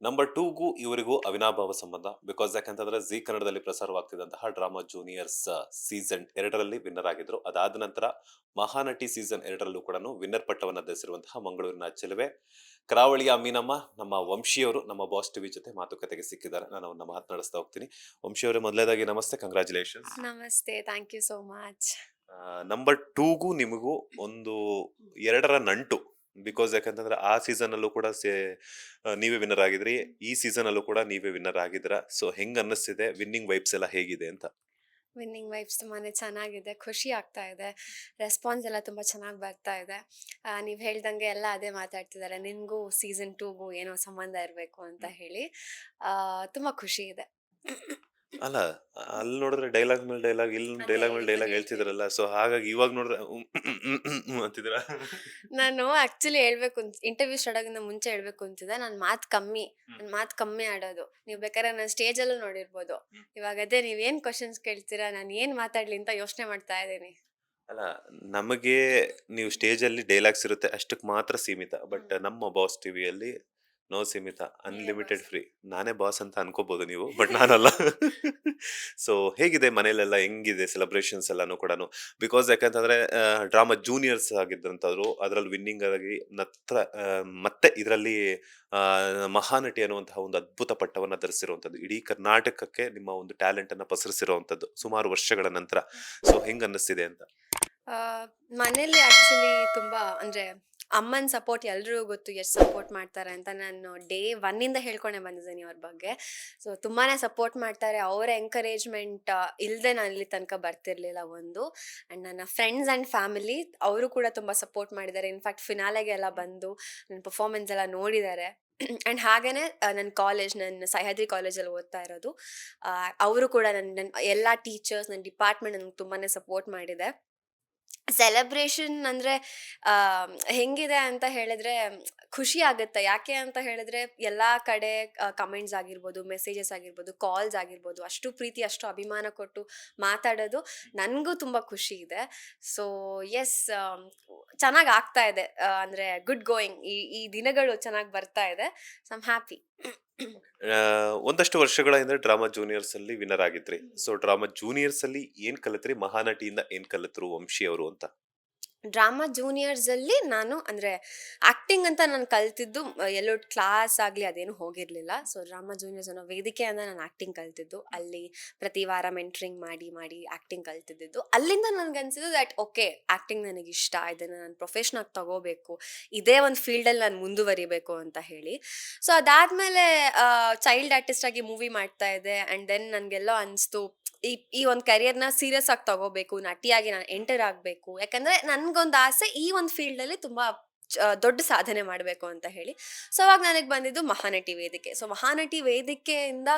Number 2ಗೂ ಇವರಿಗೂ ಅವಿನಾಭಾವ ಸಂಬಂಧ. ಬಿಕಾಸ್ ಯಾಕಂತಂದ್ರೆ ಜೀ ಕನ್ನಡದಲ್ಲಿ ಪ್ರಸಾರವಾಗ್ತಿದ್ದಂತಹ ಡ್ರಾಮಾ ಜೂನಿಯರ್ಸ್ ಸೀಸನ್ 2ರಲ್ಲಿ ವಿನ್ನರ್ ಆಗಿದ್ರು. ಅದಾದ ನಂತರ ಮಹಾನಟಿ ಸೀಸನ್ 2ರಲ್ಲೂ ಕೂಡ ವಿನ್ನರ್ ಪಟ್ಟವನ್ನ ಧರಿಸಿರುವಂತಹ ಮಂಗಳೂರಿನ ಚೆಲುವೆ ಕರಾವಳಿಯ ಮೀನಮ್ಮ ನಮ್ಮ ವಂಶಿಯವರು ನಮ್ಮ ಬಾಸ್ ಟಿವಿ ಜೊತೆ ಮಾತುಕತೆಗೆ ಸಿಕ್ಕಿದ್ದಾರೆ. ನಾನು ಅವನ್ನ ಮಾತನಾಡಿಸ್ತಾ ಹೋಗ್ತೀನಿ. ವಂಶಿಯವರೇ, ಮೊದಲೇದಾಗಿ ನಮಸ್ತೆ, ಕಂಗ್ರಾಚುಲೇಷನ್ಸ್. ನಮಸ್ತೆ, thank you so much. Number 2ಗೂ ನಿಮಗೂ ಒಂದು ಎರಡರ ನಂಟು. ಬಿಕಾಸ್ ಯಾಕಂತಂದ್ರೆ ಆ ಸೀಸನ್ ಅಲ್ಲೂ ಕೂಡ ನೀವೇ ವಿನ್ನರ್ ಆಗಿದ್ರಿ, ಈ ಸೀಸನ್ ಅಲ್ಲೂ ಕೂಡ ನೀವೇ ವಿನ್ನರ್ ಆಗಿದ್ರ. ಸೊ ಹೆಂಗ್ ಅನ್ನಿಸ್ತಿದೆ, ವಿನ್ನಿಂಗ್ ವೈಬ್ಸ್ ಎಲ್ಲ ಹೇಗಿದೆ ಅಂತ? ವಿನ್ನಿಂಗ್ ವೈಬ್ಸ್ ತುಂಬಾನೇ ಚೆನ್ನಾಗಿದೆ, ಖುಷಿ ಆಗ್ತಾ ಇದೆ. ರೆಸ್ಪಾನ್ಸ್ ಎಲ್ಲ ತುಂಬ ಚೆನ್ನಾಗಿ ಬರ್ತಾ ಇದೆ. ನೀವು ಹೇಳ್ದಂಗೆ ಎಲ್ಲ ಅದೇ ಮಾತಾಡ್ತಿದ್ದಾರೆ, ನಿನಗೂ ಸೀಸನ್ 2ಗೂ ಏನೋ ಸಂಬಂಧ ಇರಬೇಕು ಅಂತ ಹೇಳಿ. ತುಂಬ ಖುಷಿ ಇದೆ. ಅಲ್ಲ, ಅಲ್ಲಿ ನೋಡಿದ್ರೆ ಡೈಲಾಗ್ ಮೇಲೆ ಡೈಲಾಗ್, ಇಲ್ಲಿ ಅದೇ ಡೈಲಾಗ್ ಮೇಲೆ ಇವಾಗ ಡೈಲಾಗ್ ಹೇಳ್ತೀನಿ. ಹೇಳ್ತಿದ್ರಲ್ಲ. ಸೊ ಹಾಗಾಗಿ ಇವಾಗ ನೋಡಿದ್ರೆ ಅಂತಿದ್ರ. ನಾನು ಆಕ್ಚುಲಿ ಹೇಳ್ಬೇಕು ಇಂಟರ್ವ್ಯೂ ಸ್ಟಾರ್ಟ್ ಆಗಿಂದ ಮುಂಚೆ ಹೇಳ್ಬೇಕು ಅಂತಿದ್ದೆ, ನನ್ನ ಮಾತು ಕಮ್ಮಿ ಆಡೋದು. ನೀವು ಬೇಕಾದ್ರೆ ನನ್ನ ಸ್ಟೇಜಲ್ಲೂ ನೋಡಿರ್ಬೋದು. ಇವಾಗ ಅದೇ ನೀವೇನು ಕ್ವಶನ್ಸ್ ಕೇಳ್ತೀರಾ, ನಾನು ಏನು ಮಾತಾಡ್ಲಿ ಅಂತ ಯೋಚನೆ ಮಾಡ್ತಾ ಇದ್ದೀನಿ. ಅಲ್ಲ, ನಮಗೆ ನೀವು ಸ್ಟೇಜ್ ಅಲ್ಲಿ ಡೈಲಾಗ್ಸ್ ಇರುತ್ತೆ ಅಷ್ಟಕ್ಕೆ ಮಾತ್ರ ಸೀಮಿತ. ಬಟ್ ನಮ್ಮ ಬಾಸ್ ಟಿವಿಯಲ್ಲಿ ನೋ ಸೀಮಿತ, ನೀವೇ ಅನ್ಲಿಮಿಟೆಡ್ ಬಾಸ್. ಫ್ರೀ. ನಾನೇ ಬಾಸ್ ಅಂತ ಅನ್ಕೋಬಹುದು ನೀವು, ಬಟ್ ನಾನಲ್ಲ. ಸೊ ಹೇಗಿದೆ ಮನೇಲೆಲ್ಲ, ಹೆಂಗಿದೆ ಸೆಲೆಬ್ರೇಷನ್ಸ್ ಎಲ್ಲಾನು ಕೂಡ? ಬಿಕಾಸ್ ಯಾಕಂತಂದ್ರೆ ಡ್ರಾಮಾ ಜೂನಿಯರ್ಸ್ ಆಗಿದ್ದಂಥವ್ರು ಅದರಲ್ಲಿ ವಿನ್ನಿಂಗ್ ಆಗಿ ಮತ್ತೆ ಇದರಲ್ಲಿ ಮಹಾನಟಿ ಅನ್ನುವಂತಹ ಒಂದು ಅದ್ಭುತ ಪಟ್ಟವನ್ನ ಧರಿಸಿರುವಂತದ್ದು, ಇಡೀ ಕರ್ನಾಟಕಕ್ಕೆ ನಿಮ್ಮ ಒಂದು ಟ್ಯಾಲೆಂಟ್ ಅನ್ನ ಪಸರಿಸಿರುವಂತದ್ದು ಸುಮಾರು ವರ್ಷಗಳ ನಂತರ. ಸೊ ಹೆಂಗ್ ಅನ್ನಿಸ್ತಿದೆ ಅಂತ? ಆ, ಮನೇಲಿ ಆಕ್ಚುಲಿ ತುಂಬಾ ಅಂದ್ರೆ ಅಮ್ಮನ ಸಪೋರ್ಟ್ ಎಲ್ರಿಗೂ ಗೊತ್ತು ಎಷ್ಟು ಸಪೋರ್ಟ್ ಮಾಡ್ತಾರೆ ಅಂತ. ನಾನು ಡೇ ಒನ್ನಿಂದ ಹೇಳ್ಕೊಂಡೆ ಬಂದಿದ್ದೀನಿ ಅವ್ರ ಬಗ್ಗೆ. ಸೊ ತುಂಬಾನೇ ಸಪೋರ್ಟ್ ಮಾಡ್ತಾರೆ. ಅವರ ಎಂಕರೇಜ್ಮೆಂಟ್ ಇಲ್ಲದೆ ನಾನು ಇಲ್ಲಿ ತನಕ ಬರ್ತಿರ್ಲಿಲ್ಲ ಒಂದು. ಆ್ಯಂಡ್ ನನ್ನ ಫ್ರೆಂಡ್ಸ್ ಆ್ಯಂಡ್ ಫ್ಯಾಮಿಲಿ ಅವರು ಕೂಡ ತುಂಬ ಸಪೋರ್ಟ್ ಮಾಡಿದ್ದಾರೆ. ಇನ್ಫ್ಯಾಕ್ಟ್ ಫಿನಾಲೆಗೆ ಎಲ್ಲ ಬಂದು ನನ್ನ ಪರ್ಫಾರ್ಮೆನ್ಸ್ ಎಲ್ಲ ನೋಡಿದ್ದಾರೆ. ಆ್ಯಂಡ್ ಹಾಗೇನೆ ನನ್ನ ಸಹ್ಯಾದ್ರಿ ಕಾಲೇಜಲ್ಲಿ ಓದ್ತಾ ಇರೋದು. ಅವರು ಕೂಡ ನನ್ನ ಎಲ್ಲ ಟೀಚರ್ಸ್, ನನ್ನ ಡಿಪಾರ್ಟ್ಮೆಂಟ್ ನನಗೆ ತುಂಬಾ ಸಪೋರ್ಟ್ ಮಾಡಿದೆ. ಸೆಲೆಬ್ರೇಷನ್ ಅಂದರೆ ಹೆಂಗಿದೆ ಅಂತ ಹೇಳಿದ್ರೆ ಖುಷಿ ಆಗುತ್ತೆ. ಯಾಕೆ ಅಂತ ಹೇಳಿದ್ರೆ ಎಲ್ಲ ಕಡೆ ಕಮೆಂಟ್ಸ್ ಆಗಿರ್ಬೋದು, ಮೆಸೇಜಸ್ ಆಗಿರ್ಬೋದು, ಕಾಲ್ಸ್ ಆಗಿರ್ಬೋದು, ಅಷ್ಟು ಪ್ರೀತಿ, ಅಷ್ಟು ಅಭಿಮಾನ ಕೊಟ್ಟು ಮಾತಾಡೋದು ನನಗೂ ತುಂಬ ಖುಷಿ ಇದೆ. ಸೊ ಎಸ್, ಚೆನ್ನಾಗಿ ಆಗ್ತಾ ಇದೆ. ಅಂದರೆ ಗುಡ್ ಗೋಯಿಂಗ್, ಈ ಈ ದಿನಗಳು ಚೆನ್ನಾಗಿ ಬರ್ತಾ ಇದೆ. So I'm happy. ಒಂದಷ್ಟು ವರ್ಷಗಳ ಹಿಂದೆ ಡ್ರಾಮಾ ಜೂನಿಯರ್ಸ್ ಅಲ್ಲಿ ವಿನ್ನರ್ ಆಗಿದ್ರಿ. ಸೊ ಡ್ರಾಮಾ ಜೂನಿಯರ್ಸ್ ಅಲ್ಲಿ ಏನ್ ಕಲಿತ್ರಿ, ಮಹಾನಟಿಯಿಂದ ಏನ್ ಕಲಿತ್ರು ವಂಶಿ ಅವರು ಅಂತ? ಡ್ರಾಮಾ ಜೂನಿಯರ್ಸಲ್ಲಿ ನಾನು ಅಂದರೆ ಆ್ಯಕ್ಟಿಂಗ್ ಅಂತ ನಾನು ಕಲ್ತಿದ್ದು ಎಲ್ಲೋ ಕ್ಲಾಸ್ ಆಗಲಿ ಅದೇನು ಹೋಗಿರಲಿಲ್ಲ. ಸೊ ಡ್ರಾಮಾ ಜೂನಿಯರ್ಸ್ ಅನ್ನೋ ವೇದಿಕೆಯಿಂದ ನಾನು ಆ್ಯಕ್ಟಿಂಗ್ ಕಲ್ತಿದ್ದು. ಅಲ್ಲಿ ಪ್ರತಿ ವಾರ ಮೆಂಟ್ರಿಂಗ್ ಮಾಡಿ ಮಾಡಿ ಆ್ಯಕ್ಟಿಂಗ್ ಕಲ್ತಿದ್ದಿದ್ದು. ಅಲ್ಲಿಂದ ನನಗನ್ಸಿದ್ದು ದ್ಯಾಟ್ ಓಕೆ, ಆ್ಯಕ್ಟಿಂಗ್ ನನಗಿಷ್ಟ, ಇದನ್ನು ನಾನು ಪ್ರೊಫೆಷ್ನಾಗಿ ತಗೋಬೇಕು, ಇದೇ ಒಂದು ಫೀಲ್ಡಲ್ಲಿ ನಾನು ಮುಂದುವರಿಬೇಕು ಅಂತ ಹೇಳಿ. ಸೊ ಅದಾದಮೇಲೆ ಚೈಲ್ಡ್ ಆರ್ಟಿಸ್ಟ್ ಆಗಿ ಮೂವಿ ಮಾಡ್ತಾ ಇದ್ದೆ. ಆ್ಯಂಡ್ ದೆನ್ ನನಗೆಲ್ಲೋ ಅನಿಸ್ತು, ಈ ಈ ಒಂದು ಕರಿಯರ್ನ ಸೀರಿಯಸ್ ಆಗಿ ತಗೋಬೇಕು, ನಟಿಯಾಗಿ ನಾನು ಎಂಟರ್ ಆಗಬೇಕು. ಯಾಕಂದರೆ ನನಗೊಂದು ಆಸೆ ಈ ಒಂದು ಫೀಲ್ಡಲ್ಲಿ ತುಂಬ ದೊಡ್ಡ ಸಾಧನೆ ಮಾಡಬೇಕು ಅಂತ ಹೇಳಿ. ಸೊ ಅವಾಗ ನನಗೆ ಬಂದಿದ್ದು ಮಹಾನಟಿ ವೇದಿಕೆ. ಸೊ ಮಹಾನಟಿ ವೇದಿಕೆಯಿಂದ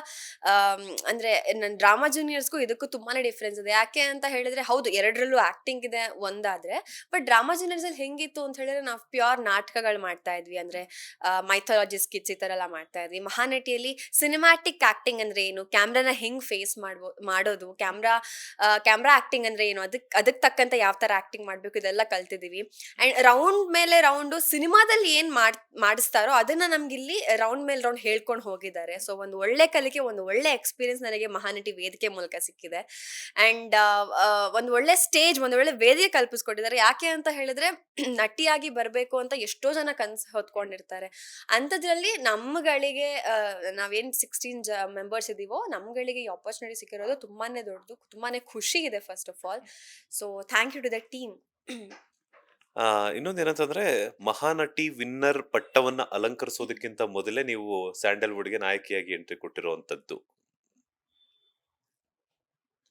ಅಂದರೆ ನನ್ನ ಡ್ರಾಮಾ ಜೂನಿಯರ್ಸ್ಗೂ ಇದಕ್ಕೂ ತುಂಬಾ ಡಿಫ್ರೆನ್ಸ್ ಇದೆ. ಯಾಕೆ ಅಂತ ಹೇಳಿದರೆ, ಹೌದು ಎರಡರಲ್ಲೂ ಆ್ಯಕ್ಟಿಂಗ್ ಇದೆ ಒಂದಾದರೆ, ಬಟ್ ಡ್ರಾಮಾ ಜೂನಿಯರ್ಸಲ್ಲಿ ಹೆಂಗಿತ್ತು ಅಂತ ಹೇಳಿದ್ರೆ ನಾವು ಪ್ಯೂರ್ ನಾಟಕಗಳು ಮಾಡ್ತಾ ಇದ್ವಿ. ಅಂದರೆ ಮೈಥಾಲಜಿ ಸ್ಕಿಟ್ಸ್ ಈ ಥರ ಎಲ್ಲ ಮಾಡ್ತಾ ಇದ್ವಿ. ಮಹಾನಟಿಯಲ್ಲಿ ಸಿನಿಮ್ಯಾಟಿಕ್ ಆ್ಯಕ್ಟಿಂಗ್ ಅಂದರೆ ಏನು, ಕ್ಯಾಮ್ರಾನ ಹೆಂಗೆ ಫೇಸ್ ಮಾಡೋದು, ಕ್ಯಾಮ್ರಾ ಆ್ಯಕ್ಟಿಂಗ್ ಅಂದರೆ ಏನು, ಅದಕ್ಕೆ ತಕ್ಕಂತೆ ಯಾವ ಥರ ಆ್ಯಕ್ಟಿಂಗ್ ಮಾಡಬೇಕು, ಇದೆಲ್ಲ ಕಲ್ತಿದ್ದೀವಿ. ಆ್ಯಂಡ್ ರೌಂಡ್ ಮೇಲೆ ರೌಂಡು ಸಿನಿಮಾದಲ್ಲಿ ಏನು ಮಾಡಿಸ್ತಾರೋ ಅದನ್ನು ನಮಗಿಲ್ಲಿ ರೌಂಡ್ ಮೇಲೆ ರೌಂಡ್ ಹೇಳ್ಕೊಂಡು ಹೋಗಿದ್ದಾರೆ. ಸೊ ಒಂದು ಒಳ್ಳೆ ಕಲಿಕೆ, ಒಂದು ಒಳ್ಳೆ ಎಕ್ಸ್ಪೀರಿಯನ್ಸ್ ನನಗೆ ಮಹಾನಟಿ ವೇದಿಕೆ ಮೂಲಕ ಸಿಕ್ಕಿದೆ. ಆ್ಯಂಡ್ ಒಂದು ಒಳ್ಳೆ ಸ್ಟೇಜ್, ಒಂದು ಒಳ್ಳೆ ವೇದಿಕೆ ಕಲ್ಪಿಸ್ಕೊಟ್ಟಿದ್ದಾರೆ. ಯಾಕೆ ಅಂತ ಹೇಳಿದ್ರೆ ನಟಿಯಾಗಿ ಬರಬೇಕು ಅಂತ ಎಷ್ಟೋ ಜನ ಕನಸು ಹೊತ್ಕೊಂಡಿರ್ತಾರೆ. ಅಂಥದ್ರಲ್ಲಿ ನಮ್ಮಗಳಿಗೆ ನಾವೇನು 16 ಮೆಂಬರ್ಸ್ ಇದ್ದೀವೋ, ನಮ್ಗಳಿಗೆ ಈ ಆಪರ್ಚುನಿಟಿ ಸಿಕ್ಕಿರೋದು ತುಂಬಾ ದೊಡ್ಡದು, ತುಂಬಾ ಖುಷಿ ಇದೆ first of all. So thank you to the team. ಇನ್ನೊಂದೇನಂತಂದ್ರೆ, ಮಹಾನಟಿ ವಿನ್ನರ್ ಪಟ್ಟವನ್ನ ಅಲಂಕರಿಸೋದಕ್ಕಿಂತ ಮೊದಲೇ ನೀವು ಸ್ಯಾಂಡಲ್ವುಡ್ಗೆ ನಾಯಕಿಯಾಗಿ ಎಂಟ್ರಿ ಕೊಟ್ಟಿರುವಂತದ್ದು.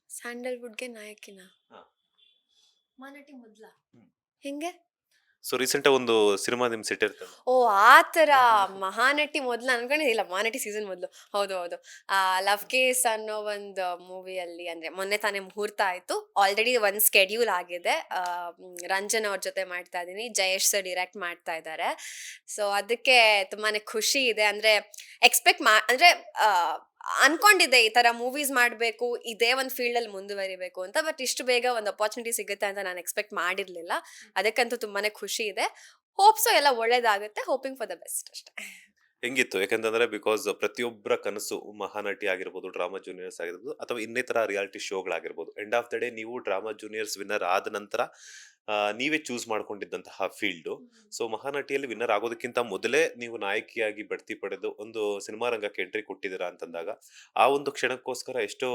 ಸ್ಯಾಂಡಲ್ವುಡ್ಗೆ ನಾಯಕಿನ ಹಾ. ಮಹಾನಟಿ ಮೊದ್ಲ ಹ್ಮ್. ಹೆಂಗೆ? ಸೊ ರೀಸೆಂಟ್ ಒಂದು ಸಿನಿಮಾ ನಿಮ್ ಸೆಟ್ ಇರ್ತದೆ. ಓ, ಆ ಥರ. ಮಹಾನಟಿ ಮೊದ್ಲು ಅನ್ಕೊಂಡಿದ್ದಿಲ್ಲ, ಮಹಾನಟಿ ಸೀಸನ್ ಮೊದಲು. ಹೌದು ಹೌದು. ಲವ್ ಕೇಸ್ ಅನ್ನೋ ಒಂದು ಮೂವಿಯಲ್ಲಿ ಅಂದರೆ ಮೊನ್ನೆ ತಾನೇ ಮುಹೂರ್ತ ಆಯಿತು. ಆಲ್ರೆಡಿ ಒಂದು ಸ್ಕೆಡ್ಯೂಲ್ ಆಗಿದೆ. ರಂಜನ್ ಅವ್ರ ಜೊತೆ ಮಾಡ್ತಾ ಇದ್ದೀನಿ, ಜಯೇಶ್ ಸರ್ ಡಿರೆಕ್ಟ್ ಮಾಡ್ತಾ ಇದ್ದಾರೆ. ಸೊ ಅದಕ್ಕೆ ತುಂಬಾ ಖುಷಿ ಇದೆ. ಅಂದರೆ ಅಂದರೆ ಅನ್ಕೊಂಡಿದ್ದೆ ಈ ಥರ ಮೂವೀಸ್ ಮಾಡಬೇಕು, ಇದೇ ಒಂದು ಫೀಲ್ಡಲ್ಲಿ ಮುಂದುವರಿಬೇಕು ಅಂತ. ಬಟ್ ಇಷ್ಟು ಬೇಗ ಒಂದು ಅಪಾರ್ಚುನಿಟಿ ಸಿಗುತ್ತೆ ಅಂತ ನಾನು ಎಕ್ಸ್ಪೆಕ್ಟ್ ಮಾಡಿರಲಿಲ್ಲ. ಅದಕ್ಕಂತೂ ತುಂಬಾ ಖುಷಿ ಇದೆ. ಹೋಪ್ಸು ಎಲ್ಲ ಒಳ್ಳೇದಾಗುತ್ತೆ. ಹೋಪಿಂಗ್ ಫಾರ್ ದ ಬೆಸ್ಟ್ ಅಷ್ಟೇ. ಹೆಂಗಿತ್ತು? ಯಾಕಂತಂದ್ರೆ ಬಿಕಾಸ್ ಪ್ರತಿಯೊಬ್ಬರ ಕನಸು ಮಹಾನಟಿ ಆಗಿರ್ಬೋದು, ಡ್ರಾಮಾ ಜೂನಿಯರ್ಸ್ ಆಗಿರ್ಬೋದು ಅಥವಾ ಇನ್ನಿತರ ರಿಯಾಲಿಟಿ ಶೋಗಳಾಗಿರ್ಬೋದು. ಎಂಡ್ ಆಫ್ ದ ಡೇ ನೀವು ಡ್ರಾಮಾ ಜೂನಿಯರ್ಸ್ ವಿನ್ನರ್ ಆದ ನಂತರ ನೀವೇ ಚೂಸ್ ಮಾಡ್ಕೊಂಡಿದ್ದಂತಹ ಫೀಲ್ಡು. ಸೊ ಮಹಾನಟಿಯಲ್ಲಿ ವಿನ್ನರ್ ಆಗೋದಕ್ಕಿಂತ ಮೊದಲೇ ನೀವು ನಾಯಕಿಯಾಗಿ ಬಡ್ತಿ ಪಡೆದು ಒಂದು ಸಿನಿಮಾ ರಂಗಕ್ಕೆ ಎಂಟ್ರಿ ಕೊಟ್ಟಿದ್ದೀರಾ ಅಂತಂದಾಗ, ಆ ಒಂದು ಕ್ಷಣಕ್ಕೋಸ್ಕರ ಎಷ್ಟೋ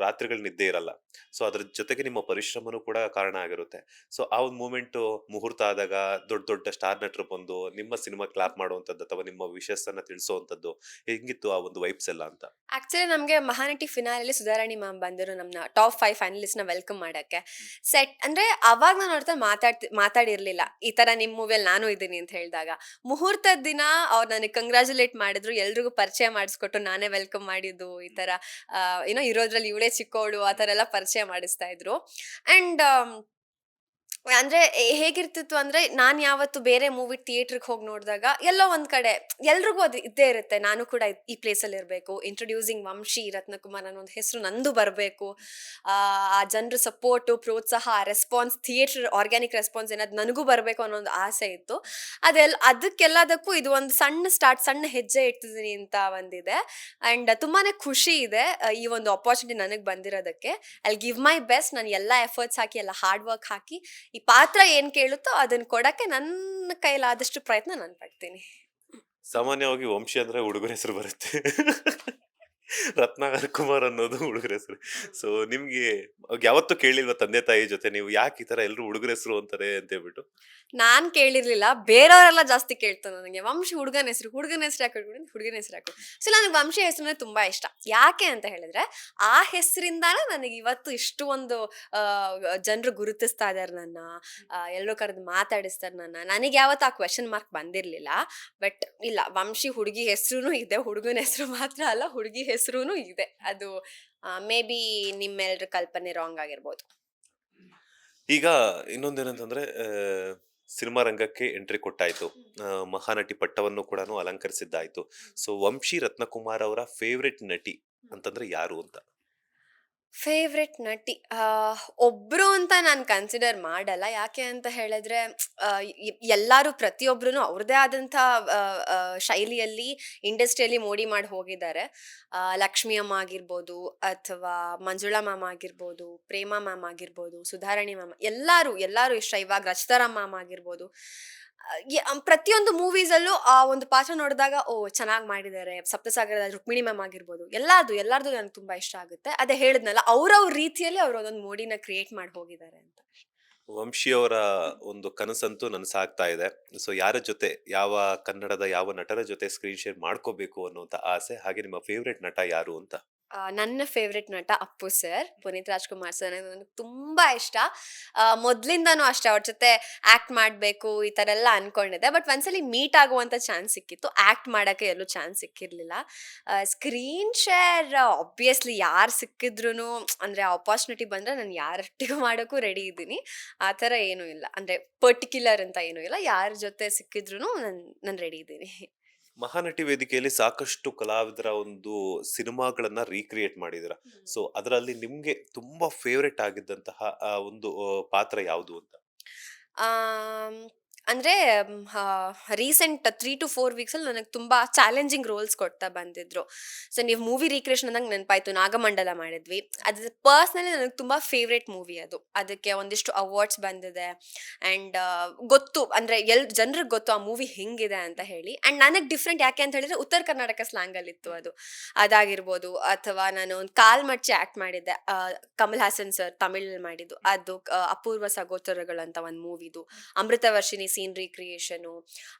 ರಾತ್ರಿಗಳು ನಿದ್ದೆ ಇರಲ್ಲ. ಸೊ ಅದ್ರ ಜೊತೆಗೆ ನಿಮ್ಮ ಪರಿಶ್ರಮನೂ ಕೂಡ ಕಾರಣ ಆಗಿರುತ್ತೆ. ಸೊ ಆ ಒಂದು ಮೂಮೆಂಟು ಮುಹೂರ್ತ ಆದಾಗ ದೊಡ್ಡ ದೊಡ್ಡ ಸ್ಟಾರ್ ನಟರು ಬಂದು ನಿಮ್ಮ ಸಿನಿಮಾ ಕ್ಲಾಪ್ ಮಾಡುವಂಥದ್ದು ಅಥವಾ ನಿಮ್ಮ ವಿಶಸ್ ಅನ್ನ ತಿಳಿಸುವಂಥದ್ದು ಹೆಂಗಿತ್ತು ಆ ಒಂದು ವೈಬ್ಸ್ ಎಲ್ಲ ಅಂತ? ಆಕ್ಚುಲಿ ನಮಗೆ ಮಹಾನಟಿ ಫಿನಾಲಲ್ಲಿ ಸುಧಾರಾಣಿ ಮ್ಯಾಮ್ ಬಂದರು ನಮ್ಮನ್ನ ಟಾಪ್ 5 ಫೈನಲಿಸ್ಟ್‌ನ ವೆಲ್ಕಮ್ ಮಾಡಕ್ಕೆ. ಸೆಟ್ ಅಂದ್ರೆ ಅವಾಗ ನಾನು ಅವ್ರ ಹತ್ರ ಮಾತಾಡಿರ್ಲಿಲ್ಲ. ಈ ತರ ನಿಮ್ ಮೂವಿಯಲ್ಲಿ ನಾನು ಇದ್ದೀನಿ ಅಂತ ಹೇಳಿದಾಗ. ಮುಹೂರ್ತದ ದಿನ ಅವ್ರು ನನಗೆ ಕಂಗ್ರಾಚುಲೇಟ್ ಮಾಡಿದ್ರು. ಎಲ್ರಿಗೂ ಪರಿಚಯ ಮಾಡಿಸ್ಕೊಟ್ಟು ನಾನೇ ವೆಲ್ಕಮ್ ಮಾಡಿದ್ದು. ಈ ತರ ಇರೋದ್ರಲ್ಲಿ ಇವಳೇ ಚಿಕ್ಕೋಳು ಆ ತರ ಎಲ್ಲ ಪರಿಚಯ ಮಾಡಿಸ್ತಾ ಇದ್ರು. ಅಂಡ್ ಅಂದ್ರೆ ಹೇಗಿರ್ತಿತ್ತು ಅಂದ್ರೆ ನಾನ್ ಯಾವತ್ತು ಬೇರೆ ಮೂವಿ ಥಿಯೇಟರ್‌ಗೆ ಹೋಗಿ ನೋಡಿದಾಗ ಎಲ್ಲೋ ಒಂದ್ ಕಡೆ ಎಲ್ರಿಗೂ ಅದು ಇದ್ದೇ ಇರುತ್ತೆ. ನಾನು ಕೂಡ ಈ ಪ್ಲೇಸಲ್ಲಿ ಇರ್ಬೇಕು. ಇಂಟ್ರೊಡ್ಯೂಸಿಂಗ್ ವಂಶಿ ರತ್ನಕುಮಾರ್ ಅನ್ನೋ ಒಂದು ಹೆಸರು ನಂದು ಬರ್ಬೇಕು. ಆ ಜನರ ಸಪೋರ್ಟು, ಪ್ರೋತ್ಸಾಹ, ಆ ರೆಸ್ಪಾನ್ಸ್ ಥಿಯೇಟರ್ ಆರ್ಗಾನಿಕ್ ರೆಸ್ಪಾನ್ಸ್ ಏನಾದ್ರು ನನಗೂ ಬರ್ಬೇಕು ಅನ್ನೋ ಒಂದು ಆಸೆ ಇತ್ತು. ಅದಕ್ಕೆಲ್ಲದಕ್ಕೂ ಇದು ಒಂದು ಸಣ್ಣ ಹೆಜ್ಜೆ ಇಟ್ಟಿದ್ದೀನಿ ಅಂತ ಒಂದಿದೆ. ಅಂಡ್ ತುಂಬಾನೇ ಖುಷಿ ಇದೆ ಈ ಒಂದು ಅಪಾರ್ಚುನಿಟಿ ನನಗೆ ಬಂದಿರೋದಕ್ಕೆ. I will give my best. ನಾನು ಎಲ್ಲಾ ಎಫರ್ಟ್ಸ್ ಹಾಕಿ, ಎಲ್ಲ ಹಾರ್ಡ್ ವರ್ಕ್ ಹಾಕಿ ಈ ಪಾತ್ರ ಏನ್ ಕೇಳುತ್ತೋ ಅದನ್ನ ಕೊಡಕ್ಕೆ ನನ್ನ ಕೈಲಾದಷ್ಟು ಪ್ರಯತ್ನ ನಾನು ಪಡ್ತೀನಿ. ಸಾಮಾನ್ಯವಾಗಿ ವಂಶಿ ಅಂದ್ರೆ ಹುಡುಗರ ಹೆಸರು ಬರುತ್ತೆ. ರತ್ನಾಕರ್ ಕುಮಾರ್ ಅನ್ನೋದು ಹುಡುಗರ ಹೆಸರು. ಸೊ ನಿಮ್ಗೆ ಯಾವತ್ತೂ ಕೇಳಿಲ್ವಾ ತಂದೆ ತಾಯಿ ಜೊತೆ ನೀವು ಯಾಕೆ ಈ ತರ ಎಲ್ರು ಹುಡುಗರ ಹೆಸರು ಅಂತಾರೆ ಅಂತ ಹೇಳ್ಬಿಟ್ಟು? ನಾನ್ ಕೇಳಿರ್ಲಿಲ್ಲ. ಬೇರೆಯವರೆಲ್ಲ ಜಾಸ್ತಿ ಕೇಳ್ತಾರೆ ನನಗೆ. ವಂಶಿ ಹುಡುಗನ ಹೆಸರು ಯಾಕೆ ಇಟ್ಕೊಂಡಿದ್ದು? ಹುಡುಗನ ಹೆಸರು ಯಾಕೆ? ಸೊ ನನಗೆ ವಂಶಿ ಹೆಸರು ಅಂದ್ರೆ ತುಂಬಾ ಇಷ್ಟ. ಯಾಕೆ ಅಂತ ಹೇಳಿದ್ರೆ ಆ ಹೆಸರಿಂದಾನೇ ನನಗೆ ಇವತ್ತು ಇಷ್ಟು ಒಂದು ಜನರು ಗುರುತಿಸ್ತಾ ಇದಾರೆ ನನ್ನ. ಎಲ್ಲರೂ ಕರೆದು ಮಾತಾಡಿಸ್ತಾರೆ ನನ್ನ. ನನಗೆ ಯಾವತ್ತು ಆ ಕ್ವೆಶ್ಚನ್ ಮಾರ್ಕ್ ಬಂದಿರ್ಲಿಲ್ಲ. ಬಟ್ ಇಲ್ಲ, ವಂಶಿ ಹುಡುಗಿ ಹೆಸರುನು ಇದೆ. ಹುಡುಗನ ಹೆಸರು ಮಾತ್ರ ಅಲ್ಲ, ಹುಡುಗಿ ಹೆಸರುನು ಇದೆ. ಅದು ಮೇ ಬಿ ನಿಮ್ಮೆಲ್ರ ಕಲ್ಪನೆ ರಾಂಗ್ ಆಗಿರ್ಬೋದು. ಈಗ ಇನ್ನೊಂದೇನಂತಂದ್ರೆ ಸಿನಿಮಾ ರಂಗಕ್ಕೆ ಎಂಟ್ರಿ ಕೊಟ್ಟಾಯ್ತು. ಮಹಾನಟಿ ಪಟ್ಟವನ್ನು ಕೂಡ ಅಲಂಕರಿಸಿದ್ದಾಯ್ತು. ಸೊ ವಂಶಿ ರತ್ನಕುಮಾರ್ ಅವರ ಫೇವ್ರೆಟ್ ನಟಿ ಅಂತಂದ್ರೆ ಯಾರು ಅಂತ? ಫೇವ್ರೆಟ್ ನಟಿ ಒಬ್ರು ಅಂತ ನಾನು ಕನ್ಸಿಡರ್ ಮಾಡಲ್ಲ. ಯಾಕೆ ಅಂತ ಹೇಳಿದ್ರೆ ಎಲ್ಲಾರು ಪ್ರತಿಯೊಬ್ರು ಅವ್ರದೇ ಆದಂಥ ಶೈಲಿಯಲ್ಲಿ ಇಂಡಸ್ಟ್ರಿಯಲ್ಲಿ ಮೋಡಿ ಮಾಡಿ ಹೋಗಿದ್ದಾರೆ. ಲಕ್ಷ್ಮಿ ಅಮ್ಮ ಆಗಿರ್ಬೋದು, ಅಥವಾ ಮಂಜುಳಾ ಮ್ಯಾಮ್ ಆಗಿರ್ಬೋದು, ಪ್ರೇಮಾ ಮ್ಯಾಮ್ ಆಗಿರ್ಬೋದು, ಸುಧಾರಾಣಿ ಮ್ಯಾಮ್, ಎಲ್ಲಾರು ಇಷ್ಟ. ಇವಾಗ ರಚಿತಾರಾಮ್ ಮ್ಯಾಮ್ ಆಗಿರ್ಬೋದು. ಪ್ರತಿಯೊಂದು ಮೂವೀಸಲ್ಲೂ ಆ ಒಂದು ಪಾತ್ರ ನೋಡಿದಾಗ ಓ ಚೆನ್ನಾಗಿ ಮಾಡಿದ್ದಾರೆ. ಸಪ್ತಸಾಗರದ ರುಕ್ಮಿಣಿ ಮ್ಯಾಮ್ ಆಗಿರ್ಬೋದು, ಎಲ್ಲಾರ್ದು ನನಗೆ ತುಂಬಾ ಇಷ್ಟ ಆಗುತ್ತೆ. ಅದೇ ಹೇಳಿದ್ನಲ್ಲ, ಅವ್ರವ್ರ ರೀತಿಯಲ್ಲಿ ಅವ್ರು ಅದೊಂದು ಮೋಡಿನ ಕ್ರಿಯೇಟ್ ಮಾಡಿ ಹೋಗಿದ್ದಾರೆ ಅಂತ. ವಂಶಿ ಅವರ ಒಂದು ಕನಸಂತೂ ನನಸಾಗ್ತಾ ಇದೆ. ಸೊ ಯಾರ ಜೊತೆ, ಕನ್ನಡದ ಯಾವ ನಟರ ಜೊತೆ ಸ್ಕ್ರೀನ್ ಶೇರ್ ಮಾಡ್ಕೋಬೇಕು ಅನ್ನುವಂತ ಆಸೆ, ಹಾಗೆ ನಿಮ್ಮ ಫೇವ್ರೆಟ್ ನಟ ಯಾರು ಅಂತ? ನನ್ನ ಫೇವ್ರೆಟ್ ನಟ ಅಪ್ಪು ಸರ್, ಪುನೀತ್ ರಾಜ್‌ಕುಮಾರ್ ಸರ್ ಅಂದ್ರೆ ನನಗೆ ತುಂಬಾ ಇಷ್ಟ. ಮೊದ್ಲಿಂದಾನೂ ಅಷ್ಟೇ ಅವ್ರ ಜೊತೆ ಆಕ್ಟ್ ಮಾಡ್ಬೇಕು ಈ ತರ ಎಲ್ಲ ಅನ್ಕೊಂಡಿದ್ದೆ. ಬಟ್ ಒಂದ್ಸಲಿ ಮೀಟ್ ಆಗುವಂತ ಚಾನ್ಸ್ ಸಿಕ್ಕಿತ್ತು. ಆಕ್ಟ್ ಮಾಡಕ್ಕೆ ಎಲ್ಲೂ ಚಾನ್ಸ್ ಸಿಕ್ಕಿರ್ಲಿಲ್ಲ. ಸ್ಕ್ರೀನ್ ಶೇರ್ ಆಬ್ವಿಯಸ್ಲಿ ಯಾರು ಸಿಕ್ಕಿದ್ರೂನು, ಅಂದ್ರೆ ಆಪರ್ಚುನಿಟಿ ಬಂದ್ರೆ ನಾನು ಯಾರೊಟ್ಟಿಗೂ ಮಾಡೋಕ್ಕೂ ರೆಡಿ ಇದ್ದೀನಿ. ಆ ಥರ ಏನೂ ಇಲ್ಲ. ಅಂದ್ರೆ ಪರ್ಟಿಕ್ಯುಲರ್ ಅಂತ ಏನೂ ಇಲ್ಲ. ಯಾರ ಜೊತೆ ಸಿಕ್ಕಿದ್ರೂನು ನಾನು ರೆಡಿ ಇದ್ದೀನಿ. ಮಹಾನಟಿ ವೇದಿಕೆಯಲ್ಲಿ ಸಾಕಷ್ಟು ಕಲಾವಿದರ ಒಂದು ಸಿನಿಮಾಗಳನ್ನ ರೀಕ್ರಿಯೇಟ್ ಮಾಡಿದಿರ. ಸೊ ಅದರಲ್ಲಿ ನಿಮ್ಗೆ ತುಂಬಾ ಫೇವ್ರೆಟ್ ಆಗಿದ್ದಂತಹ ಒಂದು ಪಾತ್ರ ಯಾವುದು ಅಂತ? ಆಮ್, ಅಂದ್ರೆ ರೀಸೆಂಟ್ 3 to 4 ವೀಕ್ಸಲ್ಲಿ ನನಗೆ ತುಂಬಾ ಚಾಲೆಂಜಿಂಗ್ ರೋಲ್ಸ್ ಕೊಡ್ತಾ ಬಂದಿದ್ರು. ಸೊ ನೀವು ಮೂವಿ ರೀಕ್ರಿಯೇಷನ್ ಅಂದಂಗೆ ನೆನಪಾಯ್ತು, ನಾಗಮಂಡಲ ಮಾಡಿದ್ವಿ. ಅದು ಪರ್ಸ್ನಲಿ ನನಗೆ ತುಂಬಾ ಫೇವ್ರೇಟ್ ಮೂವಿ ಅದು. ಅದಕ್ಕೆ ಒಂದಿಷ್ಟು ಅವಾರ್ಡ್ಸ್ ಬಂದಿದೆ. ಆ್ಯಂಡ್ ಗೊತ್ತು, ಅಂದ್ರೆ ಜನರಿಗೆ ಗೊತ್ತು ಆ ಮೂವಿ ಹೆಂಗಿದೆ ಅಂತ ಹೇಳಿ. ಆ್ಯಂಡ್ ನನಗೆ ಡಿಫ್ರೆಂಟ್ ಯಾಕೆ ಅಂತ ಹೇಳಿದ್ರೆ ಉತ್ತರ ಕರ್ನಾಟಕ ಸ್ಲ್ಯಾಂಗಲ್ಲಿತ್ತು ಅದು. ಅದಾಗಿರ್ಬೋದು, ಅಥವಾ ನಾನು ಒಂದು ಕಾಲ್ ಮಡ್ಚಿ ಆ್ಯಕ್ಟ್ ಮಾಡಿದ್ದೆ. ಕಮಲ್ ಹಾಸನ್ ಸರ್ ತಮಿಳಲ್ಲಿ ಮಾಡಿದ್ದು ಅದು. ಅಪೂರ್ವ ಸಹೋದರಗಳು ಅಂತ ಒಂದು ಮೂವಿದು. ಅಮೃತವರ್ಷಿಣಿ ಸೀನ್ ರೀಕ್ರಿಯೇಷನು.